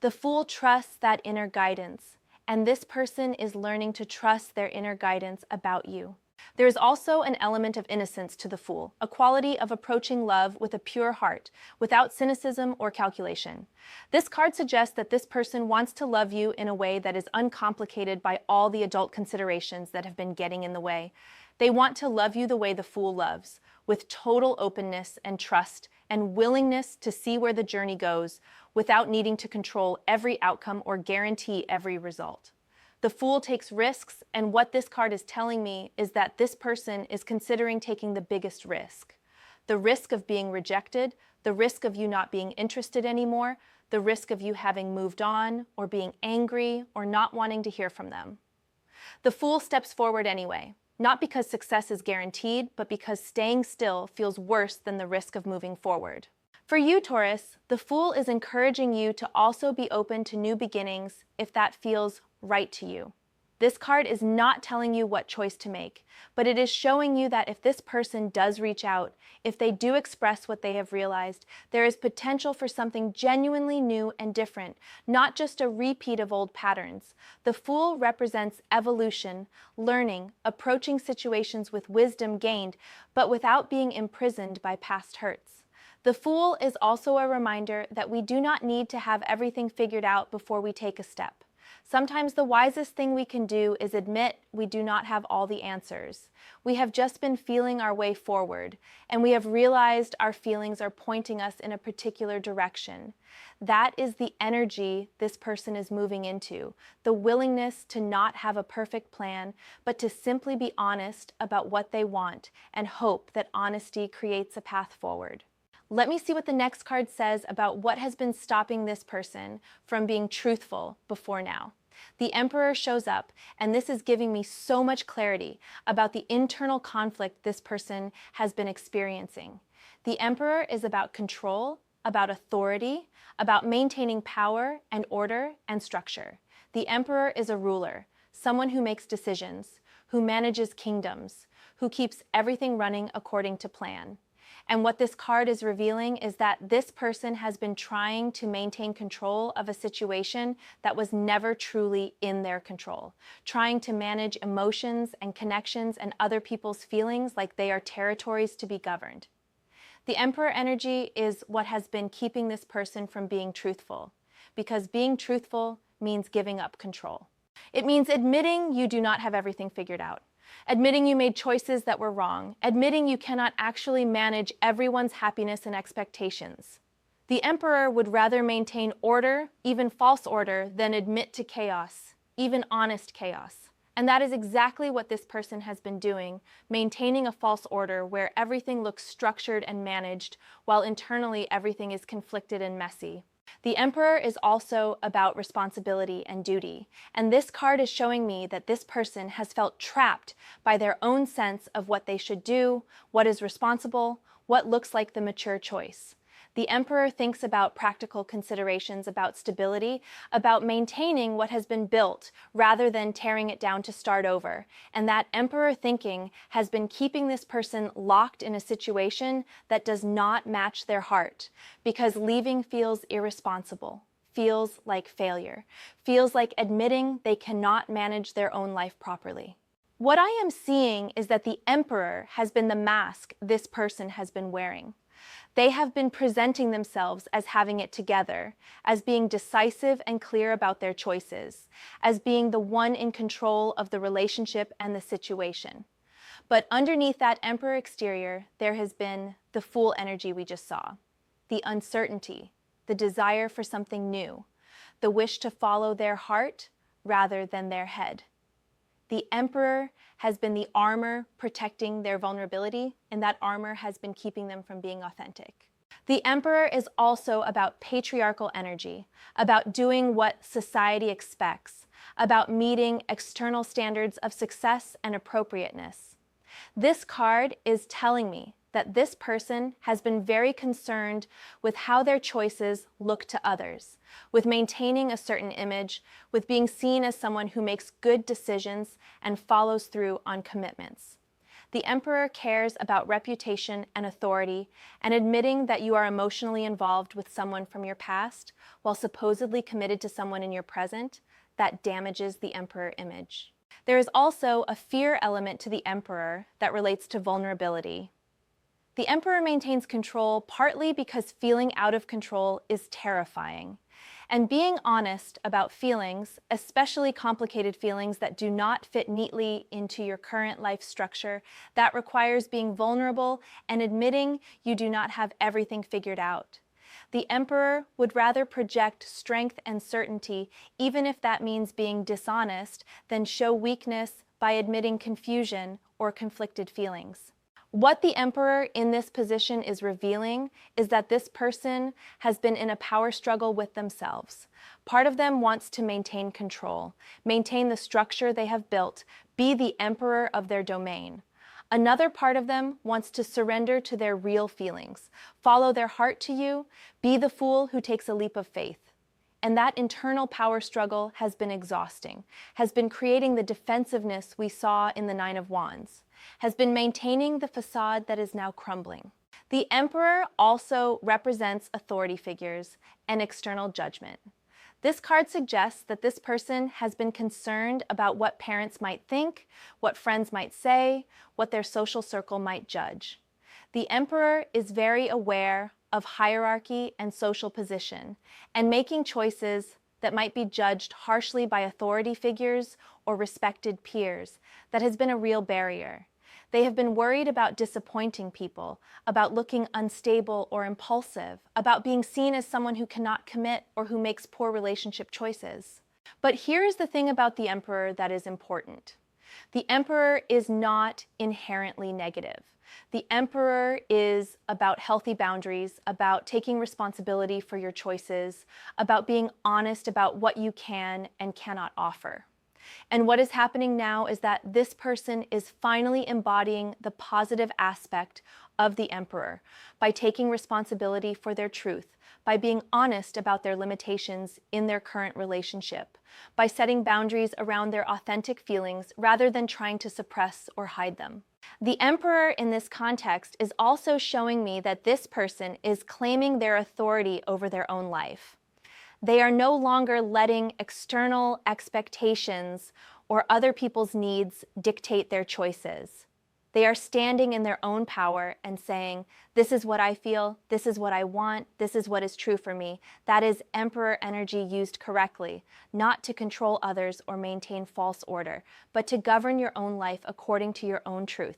The Fool trusts that inner guidance, and this person is learning to trust their inner guidance about you. There is also an element of innocence to the Fool, a quality of approaching love with a pure heart, without cynicism or calculation. This card suggests that this person wants to love you in a way that is uncomplicated by all the adult considerations that have been getting in the way. They want to love you the way the Fool loves, with total openness and trust and willingness to see where the journey goes without needing to control every outcome or guarantee every result. The Fool takes risks, and what this card is telling me is that this person is considering taking the biggest risk. The risk of being rejected, the risk of you not being interested anymore, the risk of you having moved on, or being angry, or not wanting to hear from them. The Fool steps forward anyway, not because success is guaranteed, but because staying still feels worse than the risk of moving forward. For you, Taurus, the Fool is encouraging you to also be open to new beginnings if that feels right to you. This card is not telling you what choice to make, but it is showing you that if this person does reach out, if they do express what they have realized, there is potential for something genuinely new and different, not just a repeat of old patterns. The Fool represents evolution, learning, approaching situations with wisdom gained, but without being imprisoned by past hurts. The Fool is also a reminder that we do not need to have everything figured out before we take a step. Sometimes the wisest thing we can do is admit we do not have all the answers. We have just been feeling our way forward, and we have realized our feelings are pointing us in a particular direction. That is the energy this person is moving into, the willingness to not have a perfect plan, but to simply be honest about what they want and hope that honesty creates a path forward. Let me see what the next card says about what has been stopping this person from being truthful before now. The Emperor shows up, and this is giving me so much clarity about the internal conflict this person has been experiencing. The Emperor is about control, about authority, about maintaining power and order and structure. The Emperor is a ruler, someone who makes decisions, who manages kingdoms, who keeps everything running according to plan. And what this card is revealing is that this person has been trying to maintain control of a situation that was never truly in their control, trying to manage emotions and connections and other people's feelings like they are territories to be governed. The Emperor energy is what has been keeping this person from being truthful, because being truthful means giving up control. It means admitting you do not have everything figured out, admitting you made choices that were wrong, admitting you cannot actually manage everyone's happiness and expectations. The Emperor would rather maintain order, even false order, than admit to chaos, even honest chaos. And that is exactly what this person has been doing, maintaining a false order where everything looks structured and managed, while internally everything is conflicted and messy. The Emperor is also about responsibility and duty, and this card is showing me that this person has felt trapped by their own sense of what they should do, what is responsible, what looks like the mature choice. The Emperor thinks about practical considerations, about stability, about maintaining what has been built rather than tearing it down to start over. And that Emperor thinking has been keeping this person locked in a situation that does not match their heart, because leaving feels irresponsible, feels like failure, feels like admitting they cannot manage their own life properly. What I am seeing is that the Emperor has been the mask this person has been wearing. They have been presenting themselves as having it together, as being decisive and clear about their choices, as being the one in control of the relationship and the situation. But underneath that Emperor exterior, there has been the Fool energy we just saw, the uncertainty, the desire for something new, the wish to follow their heart rather than their head. The Emperor has been the armor protecting their vulnerability, and that armor has been keeping them from being authentic. The Emperor is also about patriarchal energy, about doing what society expects, about meeting external standards of success and appropriateness. This card is telling me that this person has been very concerned with how their choices look to others, with maintaining a certain image, with being seen as someone who makes good decisions and follows through on commitments. The Emperor cares about reputation and authority, and admitting that you are emotionally involved with someone from your past while supposedly committed to someone in your present, that damages the Emperor image. There is also a fear element to the Emperor that relates to vulnerability. The Emperor maintains control partly because feeling out of control is terrifying. And being honest about feelings, especially complicated feelings that do not fit neatly into your current life structure, that requires being vulnerable and admitting you do not have everything figured out. The Emperor would rather project strength and certainty, even if that means being dishonest, than show weakness by admitting confusion or conflicted feelings. What the Emperor in this position is revealing is that this person has been in a power struggle with themselves. Part of them wants to maintain control, maintain the structure they have built, be the emperor of their domain. Another part of them wants to surrender to their real feelings, follow their heart to you, be the fool who takes a leap of faith. And that internal power struggle has been exhausting, has been creating the defensiveness we saw in the Nine of Wands, has been maintaining the facade that is now crumbling. The Emperor also represents authority figures and external judgment. This card suggests that this person has been concerned about what parents might think, what friends might say, what their social circle might judge. The Emperor is very aware of hierarchy and social position, and making choices that might be judged harshly by authority figures or respected peers. That has been a real barrier. They have been worried about disappointing people, about looking unstable or impulsive, about being seen as someone who cannot commit or who makes poor relationship choices. But here's the thing about the Emperor that is important. The Emperor is not inherently negative. The Emperor is about healthy boundaries, about taking responsibility for your choices, about being honest about what you can and cannot offer. And what is happening now is that this person is finally embodying the positive aspect of the Emperor by taking responsibility for their truth, by being honest about their limitations in their current relationship, by setting boundaries around their authentic feelings rather than trying to suppress or hide them. The Emperor in this context is also showing me that this person is claiming their authority over their own life. They are no longer letting external expectations or other people's needs dictate their choices. They are standing in their own power and saying, this is what I feel, this is what I want, this is what is true for me. That is Emperor energy used correctly, not to control others or maintain false order, but to govern your own life according to your own truth.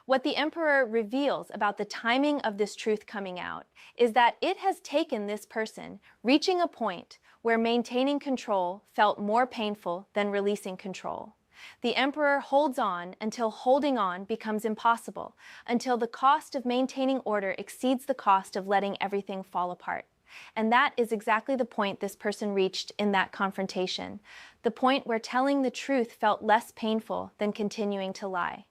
What the Emperor reveals about the timing of this truth coming out is that it has taken this person reaching a point where maintaining control felt more painful than releasing control. The Emperor holds on until holding on becomes impossible, until the cost of maintaining order exceeds the cost of letting everything fall apart. And that is exactly the point this person reached in that confrontation, the point where telling the truth felt less painful than continuing to lie.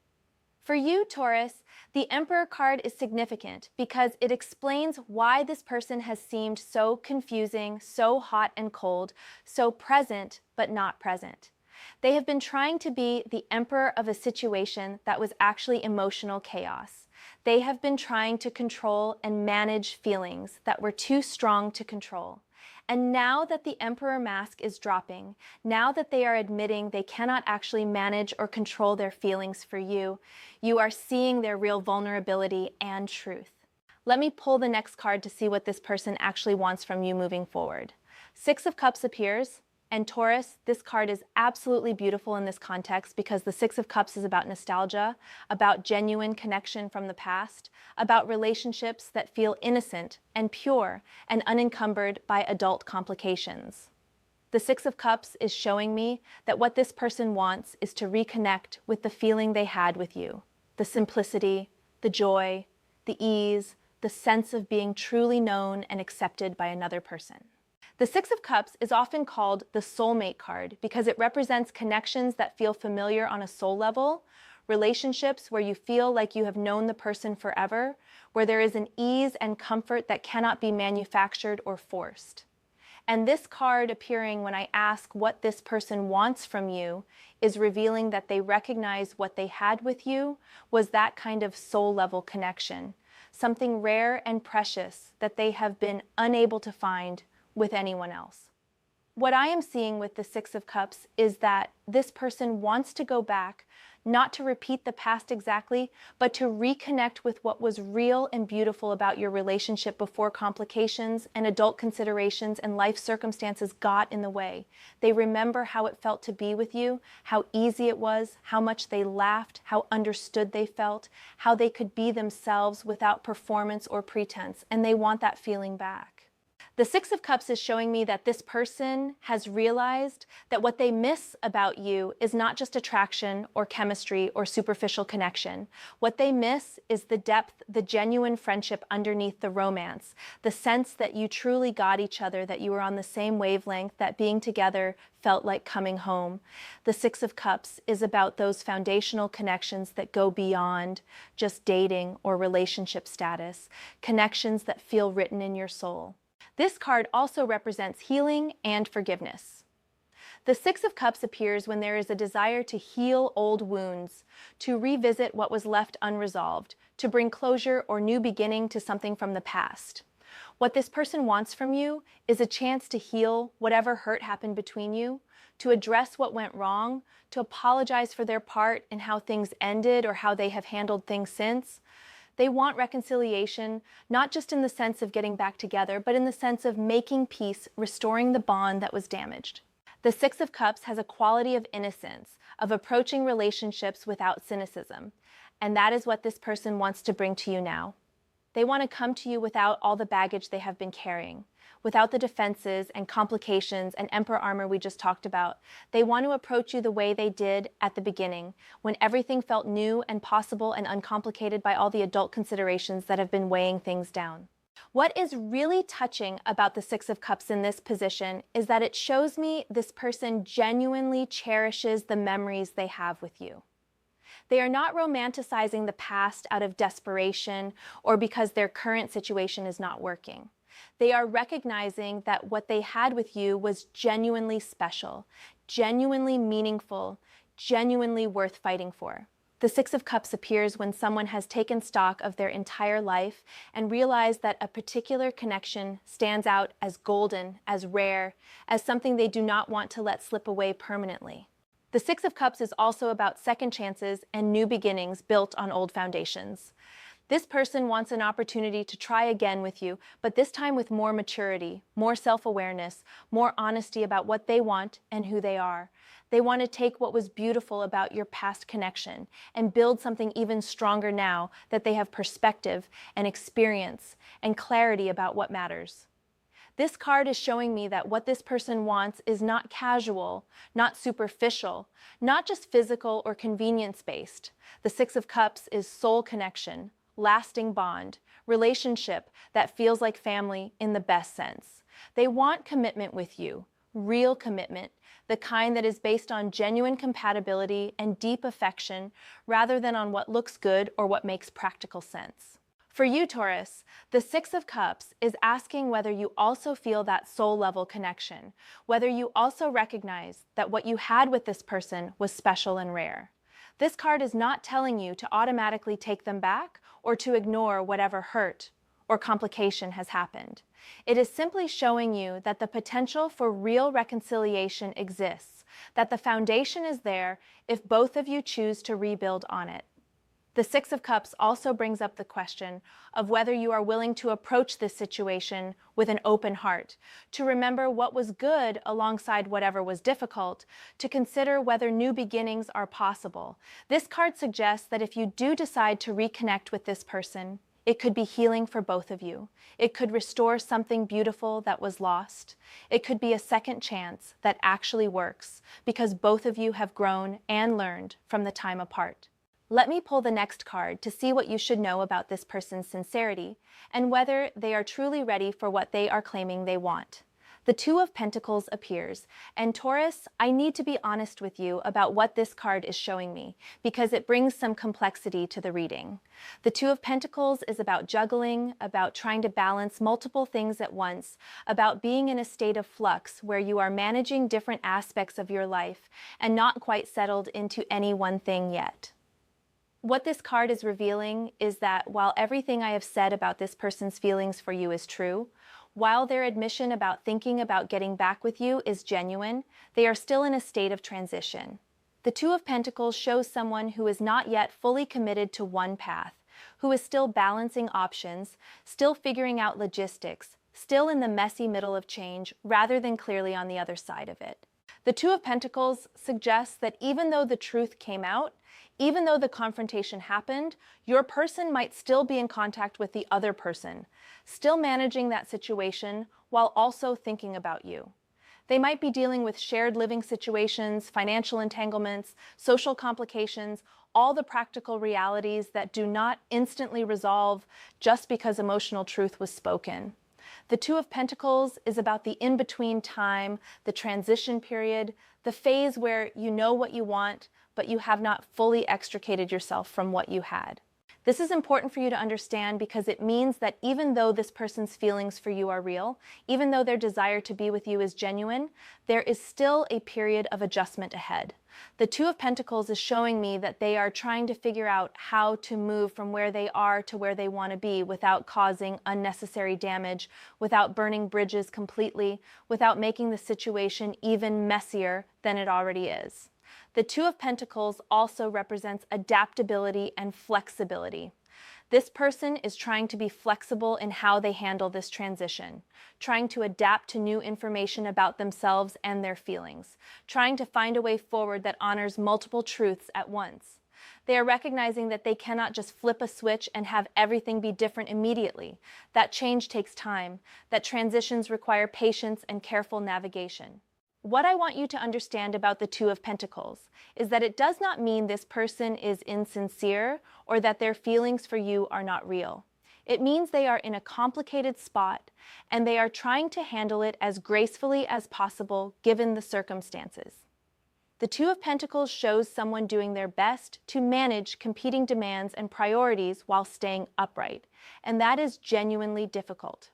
For you, Taurus, the Emperor card is significant because it explains why this person has seemed so confusing, so hot and cold, so present but not present. They have been trying to be the emperor of a situation that was actually emotional chaos. They have been trying to control and manage feelings that were too strong to control. And now that the Emperor mask is dropping, now that they are admitting they cannot actually manage or control their feelings for you, you are seeing their real vulnerability and truth. Let me pull the next card to see what this person actually wants from you moving forward. Six of Cups appears. And Taurus, this card is absolutely beautiful in this context because the Six of Cups is about nostalgia, about genuine connection from the past, about relationships that feel innocent and pure and unencumbered by adult complications. The Six of Cups is showing me that what this person wants is to reconnect with the feeling they had with you, the simplicity, the joy, the ease, the sense of being truly known and accepted by another person. The Six of Cups is often called the soulmate card because it represents connections that feel familiar on a soul level, relationships where you feel like you have known the person forever, where there is an ease and comfort that cannot be manufactured or forced. And this card appearing when I ask what this person wants from you is revealing that they recognize what they had with you was that kind of soul level connection, something rare and precious that they have been unable to find with anyone else. What I am seeing with the Six of Cups is that this person wants to go back, not to repeat the past exactly, but to reconnect with what was real and beautiful about your relationship before complications and adult considerations and life circumstances got in the way. They remember how it felt to be with you, how easy it was, how much they laughed, how understood they felt, how they could be themselves without performance or pretense, and they want that feeling back. The Six of Cups is showing me that this person has realized that what they miss about you is not just attraction or chemistry or superficial connection. What they miss is the depth, the genuine friendship underneath the romance, the sense that you truly got each other, that you were on the same wavelength, that being together felt like coming home. The Six of Cups is about those foundational connections that go beyond just dating or relationship status, connections that feel written in your soul. This card also represents healing and forgiveness. The Six of Cups appears when there is a desire to heal old wounds, to revisit what was left unresolved, to bring closure or new beginning to something from the past. What this person wants from you is a chance to heal whatever hurt happened between you, to address what went wrong, to apologize for their part in how things ended or how they have handled things since. They want reconciliation, not just in the sense of getting back together, but in the sense of making peace, restoring the bond that was damaged. The Six of Cups has a quality of innocence, of approaching relationships without cynicism, and that is what this person wants to bring to you now. They want to come to you without all the baggage they have been carrying, without the defenses and complications and emperor armor we just talked about. They want to approach you the way they did at the beginning, when everything felt new and possible and uncomplicated by all the adult considerations that have been weighing things down. What is really touching about the Six of Cups in this position is that it shows me this person genuinely cherishes the memories they have with you. They are not romanticizing the past out of desperation or because their current situation is not working. They are recognizing that what they had with you was genuinely special, genuinely meaningful, genuinely worth fighting for. The Six of Cups appears when someone has taken stock of their entire life and realized that a particular connection stands out as golden, as rare, as something they do not want to let slip away permanently. The Six of Cups is also about second chances and new beginnings built on old foundations. This person wants an opportunity to try again with you, but this time with more maturity, more self-awareness, more honesty about what they want and who they are. They want to take what was beautiful about your past connection and build something even stronger now that they have perspective and experience and clarity about what matters. This card is showing me that what this person wants is not casual, not superficial, not just physical or convenience-based. The Six of Cups is soul connection, lasting bond, relationship that feels like family in the best sense. They want commitment with you, real commitment, the kind that is based on genuine compatibility and deep affection rather than on what looks good or what makes practical sense. For you, Taurus, the Six of Cups is asking whether you also feel that soul-level connection, whether you also recognize that what you had with this person was special and rare. This card is not telling you to automatically take them back or to ignore whatever hurt or complication has happened. It is simply showing you that the potential for real reconciliation exists, that the foundation is there if both of you choose to rebuild on it. The Six of Cups also brings up the question of whether you are willing to approach this situation with an open heart, to remember what was good alongside whatever was difficult, to consider whether new beginnings are possible. This card suggests that if you do decide to reconnect with this person, it could be healing for both of you. It could restore something beautiful that was lost. It could be a second chance that actually works because both of you have grown and learned from the time apart. Let me pull the next card to see what you should know about this person's sincerity and whether they are truly ready for what they are claiming they want. The Two of Pentacles appears, and Taurus, I need to be honest with you about what this card is showing me because it brings some complexity to the reading. The Two of Pentacles is about juggling, about trying to balance multiple things at once, about being in a state of flux where you are managing different aspects of your life and not quite settled into any one thing yet. What this card is revealing is that while everything I have said about this person's feelings for you is true, while their admission about thinking about getting back with you is genuine, they are still in a state of transition. The Two of Pentacles shows someone who is not yet fully committed to one path, who is still balancing options, still figuring out logistics, still in the messy middle of change rather than clearly on the other side of it. The Two of Pentacles suggests that even though the truth came out, even though the confrontation happened, your person might still be in contact with the other person, still managing that situation while also thinking about you. They might be dealing with shared living situations, financial entanglements, social complications, all the practical realities that do not instantly resolve just because emotional truth was spoken. The Two of Pentacles is about the in-between time, the transition period, the phase where you know what you want, but you have not fully extricated yourself from what you had. This is important for you to understand because it means that even though this person's feelings for you are real, even though their desire to be with you is genuine, there is still a period of adjustment ahead. The Two of Pentacles is showing me that they are trying to figure out how to move from where they are to where they want to be without causing unnecessary damage, without burning bridges completely, without making the situation even messier than it already is. The Two of Pentacles also represents adaptability and flexibility. This person is trying to be flexible in how they handle this transition, trying to adapt to new information about themselves and their feelings, trying to find a way forward that honors multiple truths at once. They are recognizing that they cannot just flip a switch and have everything be different immediately. That change takes time, that transitions require patience and careful navigation. What I want you to understand about the Two of Pentacles is that it does not mean this person is insincere or that their feelings for you are not real. It means they are in a complicated spot and they are trying to handle it as gracefully as possible given the circumstances. The Two of Pentacles shows someone doing their best to manage competing demands and priorities while staying upright, and that is genuinely difficult.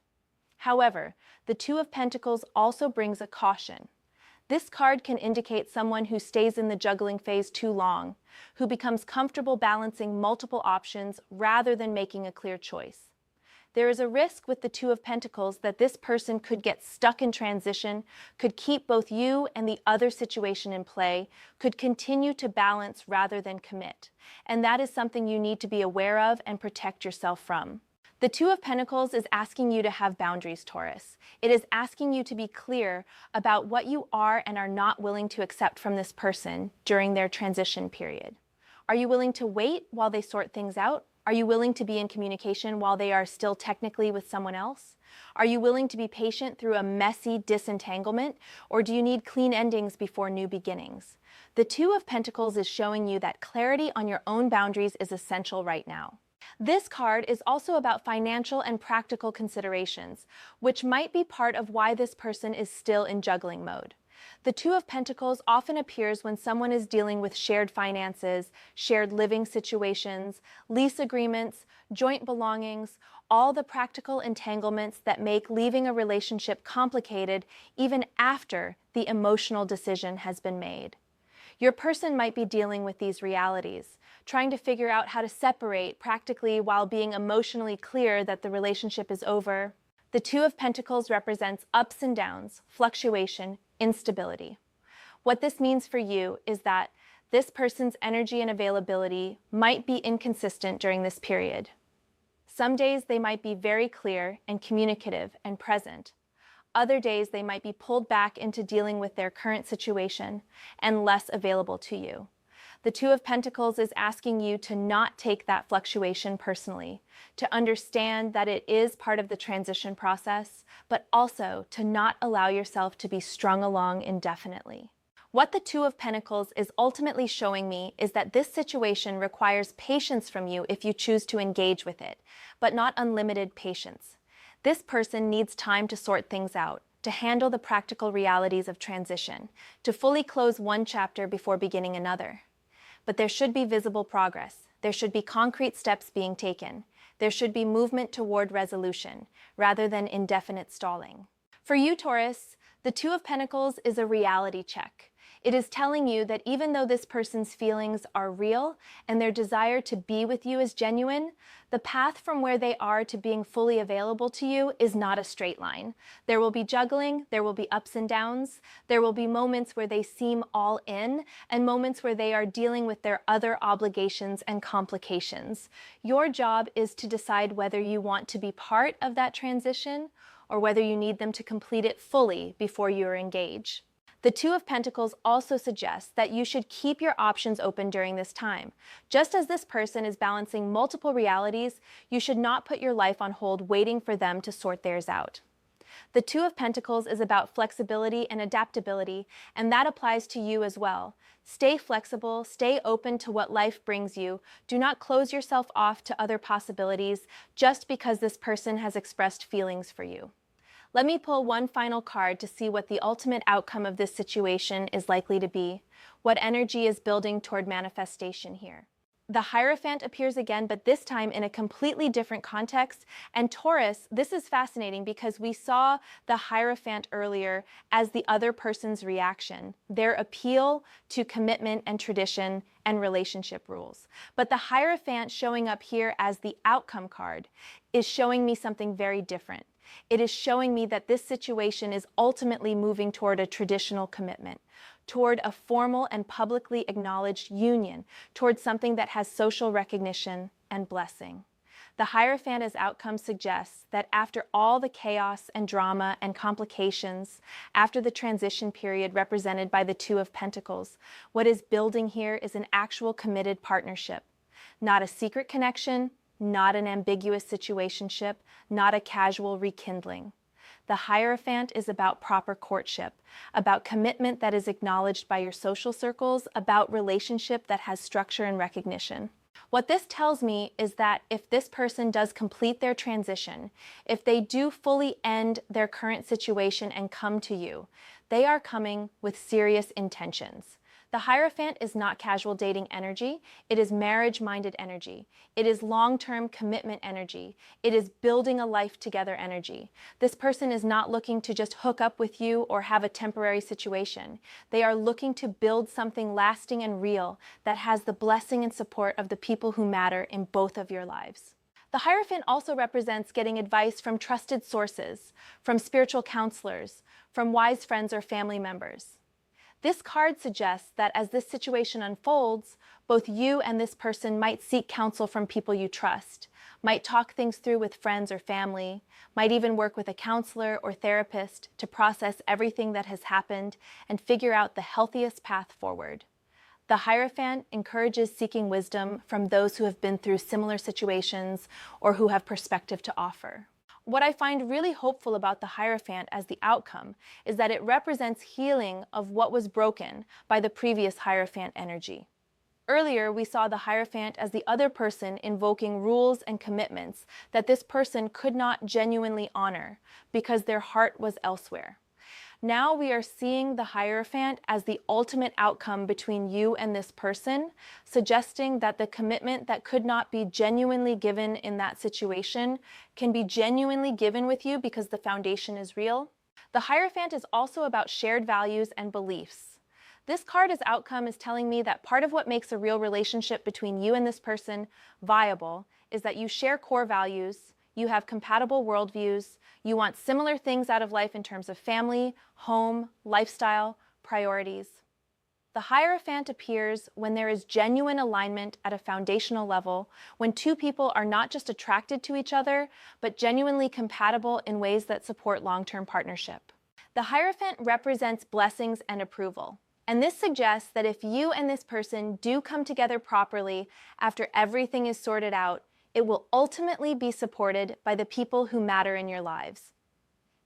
However, the Two of Pentacles also brings a caution. This card can indicate someone who stays in the juggling phase too long, who becomes comfortable balancing multiple options rather than making a clear choice. There is a risk with the Two of Pentacles that this person could get stuck in transition, could keep both you and the other situation in play, could continue to balance rather than commit. And that is something you need to be aware of and protect yourself from. The Two of Pentacles is asking you to have boundaries, Taurus. It is asking you to be clear about what you are and are not willing to accept from this person during their transition period. Are you willing to wait while they sort things out? Are you willing to be in communication while they are still technically with someone else? Are you willing to be patient through a messy disentanglement, or do you need clean endings before new beginnings? The Two of Pentacles is showing you that clarity on your own boundaries is essential right now. This card is also about financial and practical considerations, which might be part of why this person is still in juggling mode. The Two of Pentacles often appears when someone is dealing with shared finances, shared living situations, lease agreements, joint belongings, all the practical entanglements that make leaving a relationship complicated even after the emotional decision has been made. Your person might be dealing with these realities, trying to figure out how to separate practically while being emotionally clear that the relationship is over. The Two of Pentacles represents ups and downs, fluctuation, instability. What this means for you is that this person's energy and availability might be inconsistent during this period. Some days they might be very clear and communicative and present. Other days they might be pulled back into dealing with their current situation and less available to you. The Two of Pentacles is asking you to not take that fluctuation personally, to understand that it is part of the transition process, but also to not allow yourself to be strung along indefinitely. What the Two of Pentacles is ultimately showing me is that this situation requires patience from you if you choose to engage with it, but not unlimited patience. This person needs time to sort things out, to handle the practical realities of transition, to fully close one chapter before beginning another. But there should be visible progress. There should be concrete steps being taken. There should be movement toward resolution, rather than indefinite stalling. For you, Taurus, the Two of Pentacles is a reality check. It is telling you that even though this person's feelings are real and their desire to be with you is genuine, the path from where they are to being fully available to you is not a straight line. There will be juggling, there will be ups and downs, there will be moments where they seem all in, and moments where they are dealing with their other obligations and complications. Your job is to decide whether you want to be part of that transition or whether you need them to complete it fully before you engage. The Two of Pentacles also suggests that you should keep your options open during this time. Just as this person is balancing multiple realities, you should not put your life on hold waiting for them to sort theirs out. The Two of Pentacles is about flexibility and adaptability, and that applies to you as well. Stay flexible, stay open to what life brings you. Do not close yourself off to other possibilities just because this person has expressed feelings for you. Let me pull one final card to see what the ultimate outcome of this situation is likely to be, what energy is building toward manifestation here. The Hierophant appears again, but this time in a completely different context. And Taurus, this is fascinating because we saw the Hierophant earlier as the other person's reaction, their appeal to commitment and tradition and relationship rules. But the Hierophant showing up here as the outcome card is showing me something very different. It is showing me that this situation is ultimately moving toward a traditional commitment, toward a formal and publicly acknowledged union, toward something that has social recognition and blessing. The Hierophant as outcome suggests that after all the chaos and drama and complications, after the transition period represented by the Two of Pentacles, what is building here is an actual committed partnership. Not a secret connection, not an ambiguous situationship, not a casual rekindling. The Hierophant is about proper courtship, about commitment that is acknowledged by your social circles, about relationship that has structure and recognition. What this tells me is that if this person does complete their transition, if they do fully end their current situation and come to you, they are coming with serious intentions. The Hierophant is not casual dating energy, it is marriage-minded energy. It is long-term commitment energy. It is building a life together energy. This person is not looking to just hook up with you or have a temporary situation. They are looking to build something lasting and real that has the blessing and support of the people who matter in both of your lives. The Hierophant also represents getting advice from trusted sources, from spiritual counselors, from wise friends or family members. This card suggests that as this situation unfolds, both you and this person might seek counsel from people you trust, might talk things through with friends or family, might even work with a counselor or therapist to process everything that has happened and figure out the healthiest path forward. The Hierophant encourages seeking wisdom from those who have been through similar situations or who have perspective to offer. What I find really hopeful about the Hierophant as the outcome is that it represents healing of what was broken by the previous Hierophant energy. Earlier, we saw the Hierophant as the other person invoking rules and commitments that this person could not genuinely honor because their heart was elsewhere. Now we are seeing the Hierophant as the ultimate outcome between you and this person, suggesting that the commitment that could not be genuinely given in that situation can be genuinely given with you because the foundation is real. The Hierophant is also about shared values and beliefs. This card as outcome is telling me that part of what makes a real relationship between you and this person viable is that you share core values, you have compatible worldviews, you want similar things out of life in terms of family, home, lifestyle, priorities. The Hierophant appears when there is genuine alignment at a foundational level, when two people are not just attracted to each other, but genuinely compatible in ways that support long-term partnership. The Hierophant represents blessings and approval. And this suggests that if you and this person do come together properly after everything is sorted out, it will ultimately be supported by the people who matter in your lives.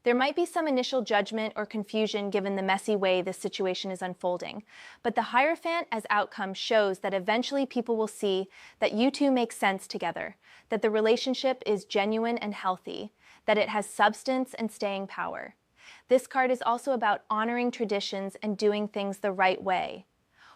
There might be some initial judgment or confusion given the messy way this situation is unfolding, but the Hierophant as outcome shows that eventually people will see that you two make sense together, that the relationship is genuine and healthy, that it has substance and staying power. This card is also about honoring traditions and doing things the right way.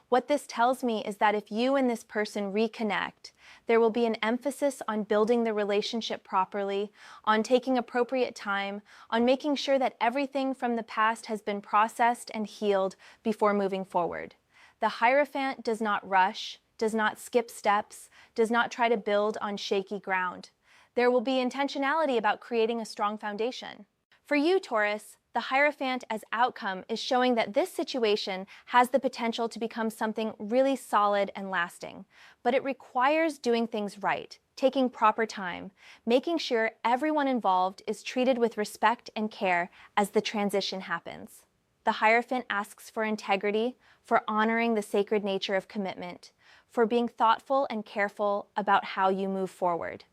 What this tells me is that if you and this person reconnect, there will be an emphasis on building the relationship properly, on taking appropriate time, on making sure that everything from the past has been processed and healed before moving forward. The Hierophant does not rush, does not skip steps, does not try to build on shaky ground. There will be intentionality about creating a strong foundation. For you, Taurus, the Hierophant as outcome is showing that this situation has the potential to become something really solid and lasting, but it requires doing things right, taking proper time, making sure everyone involved is treated with respect and care as the transition happens. The Hierophant asks for integrity, for honoring the sacred nature of commitment, for being thoughtful and careful about how you move forward.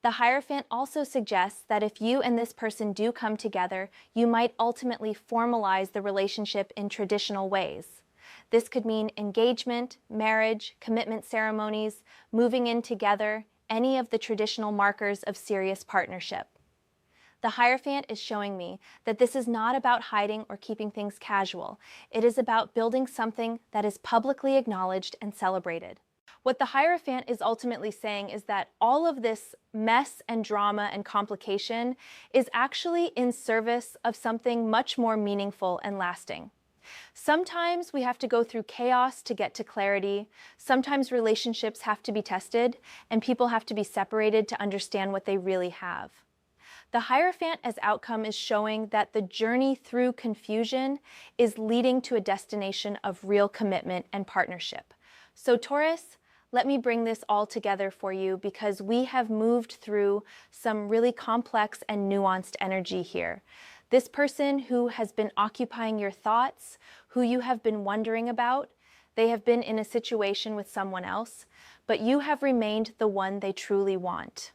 The Hierophant also suggests that if you and this person do come together, you might ultimately formalize the relationship in traditional ways. This could mean engagement, marriage, commitment ceremonies, moving in together, any of the traditional markers of serious partnership. The Hierophant is showing me that this is not about hiding or keeping things casual. It is about building something that is publicly acknowledged and celebrated. What the Hierophant is ultimately saying is that all of this mess and drama and complication is actually in service of something much more meaningful and lasting. Sometimes we have to go through chaos to get to clarity. Sometimes relationships have to be tested, and people have to be separated to understand what they really have. The Hierophant as outcome is showing that the journey through confusion is leading to a destination of real commitment and partnership. So Taurus, Let me bring this all together for you because we have moved through some really complex and nuanced energy here. This person who has been occupying your thoughts, who you have been wondering about, they have been in a situation with someone else, but you have remained the one they truly want.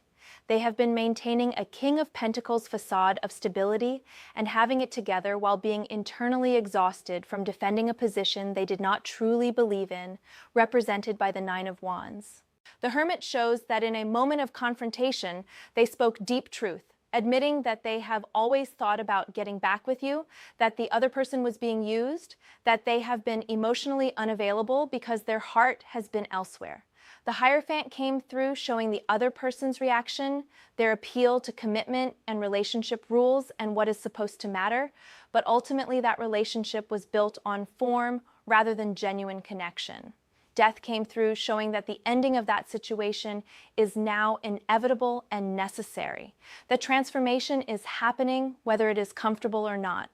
They have been maintaining a King of Pentacles facade of stability and having it together while being internally exhausted from defending a position they did not truly believe in, represented by the Nine of Wands. The Hermit shows that in a moment of confrontation, they spoke deep truth, admitting that they have always thought about getting back with you, that the other person was being used, that they have been emotionally unavailable because their heart has been elsewhere. The Hierophant came through showing the other person's reaction, their appeal to commitment and relationship rules and what is supposed to matter, but ultimately that relationship was built on form rather than genuine connection. Death came through showing that the ending of that situation is now inevitable and necessary. The transformation is happening whether it is comfortable or not.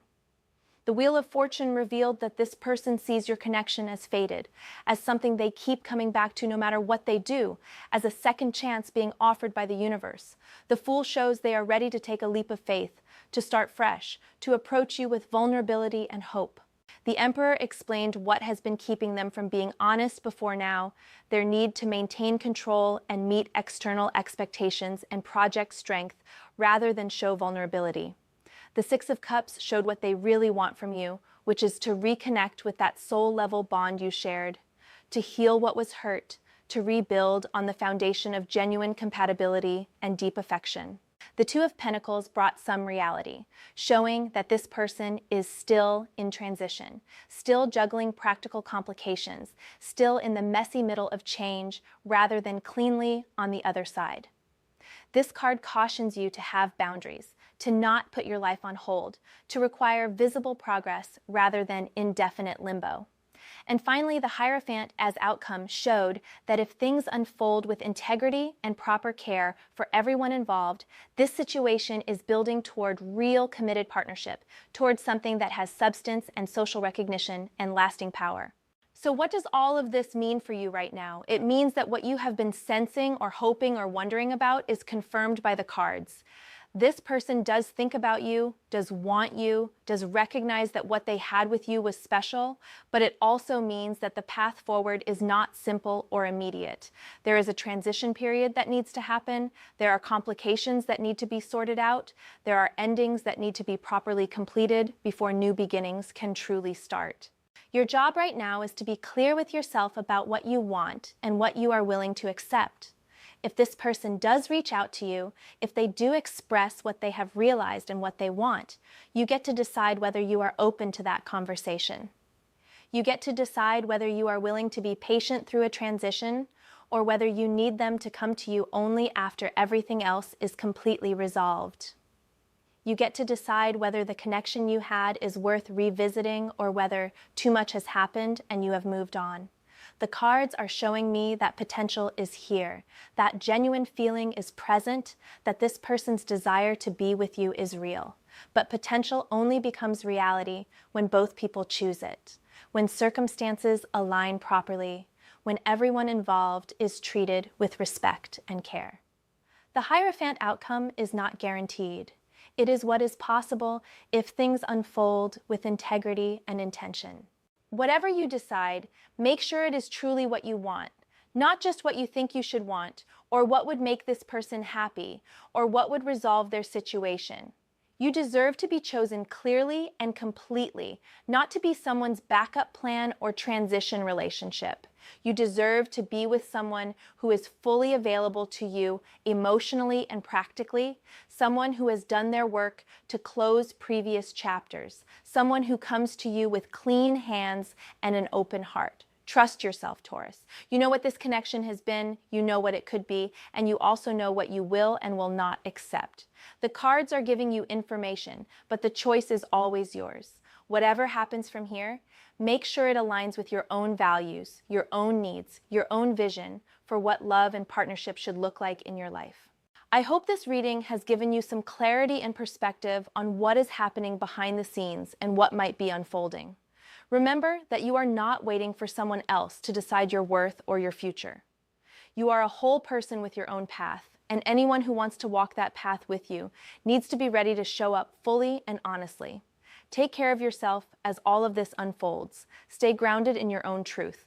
The Wheel of Fortune revealed that this person sees your connection as fated, as something they keep coming back to no matter what they do, as a second chance being offered by the universe. The Fool shows they are ready to take a leap of faith, to start fresh, to approach you with vulnerability and hope. The Emperor explained what has been keeping them from being honest before now, their need to maintain control and meet external expectations and project strength rather than show vulnerability. The Six of Cups showed what they really want from you, which is to reconnect with that soul-level bond you shared, to heal what was hurt, to rebuild on the foundation of genuine compatibility and deep affection. The Two of Pentacles brought some reality, showing that this person is still in transition, still juggling practical complications, still in the messy middle of change rather than cleanly on the other side. This card cautions you to have boundaries, to not put your life on hold, to require visible progress rather than indefinite limbo. And finally, the Hierophant as outcome showed that if things unfold with integrity and proper care for everyone involved, this situation is building toward real committed partnership, towards something that has substance and social recognition and lasting power. So what does all of this mean for you right now? It means that what you have been sensing or hoping or wondering about is confirmed by the cards. This person does think about you, does want you, does recognize that what they had with you was special, but it also means that the path forward is not simple or immediate. There is a transition period that needs to happen. There are complications that need to be sorted out. There are endings that need to be properly completed before new beginnings can truly start. Your job right now is to be clear with yourself about what you want and what you are willing to accept. If this person does reach out to you, if they do express what they have realized and what they want, you get to decide whether you are open to that conversation. You get to decide whether you are willing to be patient through a transition or whether you need them to come to you only after everything else is completely resolved. You get to decide whether the connection you had is worth revisiting or whether too much has happened and you have moved on. The cards are showing me that potential is here, that genuine feeling is present, that this person's desire to be with you is real. But potential only becomes reality when both people choose it, when circumstances align properly, when everyone involved is treated with respect and care. The Hierophant outcome is not guaranteed. It is what is possible if things unfold with integrity and intention. Whatever you decide, make sure it is truly what you want, not just what you think you should want, or what would make this person happy, or what would resolve their situation. You deserve to be chosen clearly and completely, not to be someone's backup plan or transition relationship. You deserve to be with someone who is fully available to you emotionally and practically, someone who has done their work to close previous chapters, someone who comes to you with clean hands and an open heart. Trust yourself, Taurus. You know what this connection has been, you know what it could be, and you also know what you will and will not accept. The cards are giving you information, but the choice is always yours. Whatever happens from here, make sure it aligns with your own values, your own needs, your own vision for what love and partnership should look like in your life. I hope this reading has given you some clarity and perspective on what is happening behind the scenes and what might be unfolding. Remember that you are not waiting for someone else to decide your worth or your future. You are a whole person with your own path, and anyone who wants to walk that path with you needs to be ready to show up fully and honestly. Take care of yourself as all of this unfolds. Stay grounded in your own truth.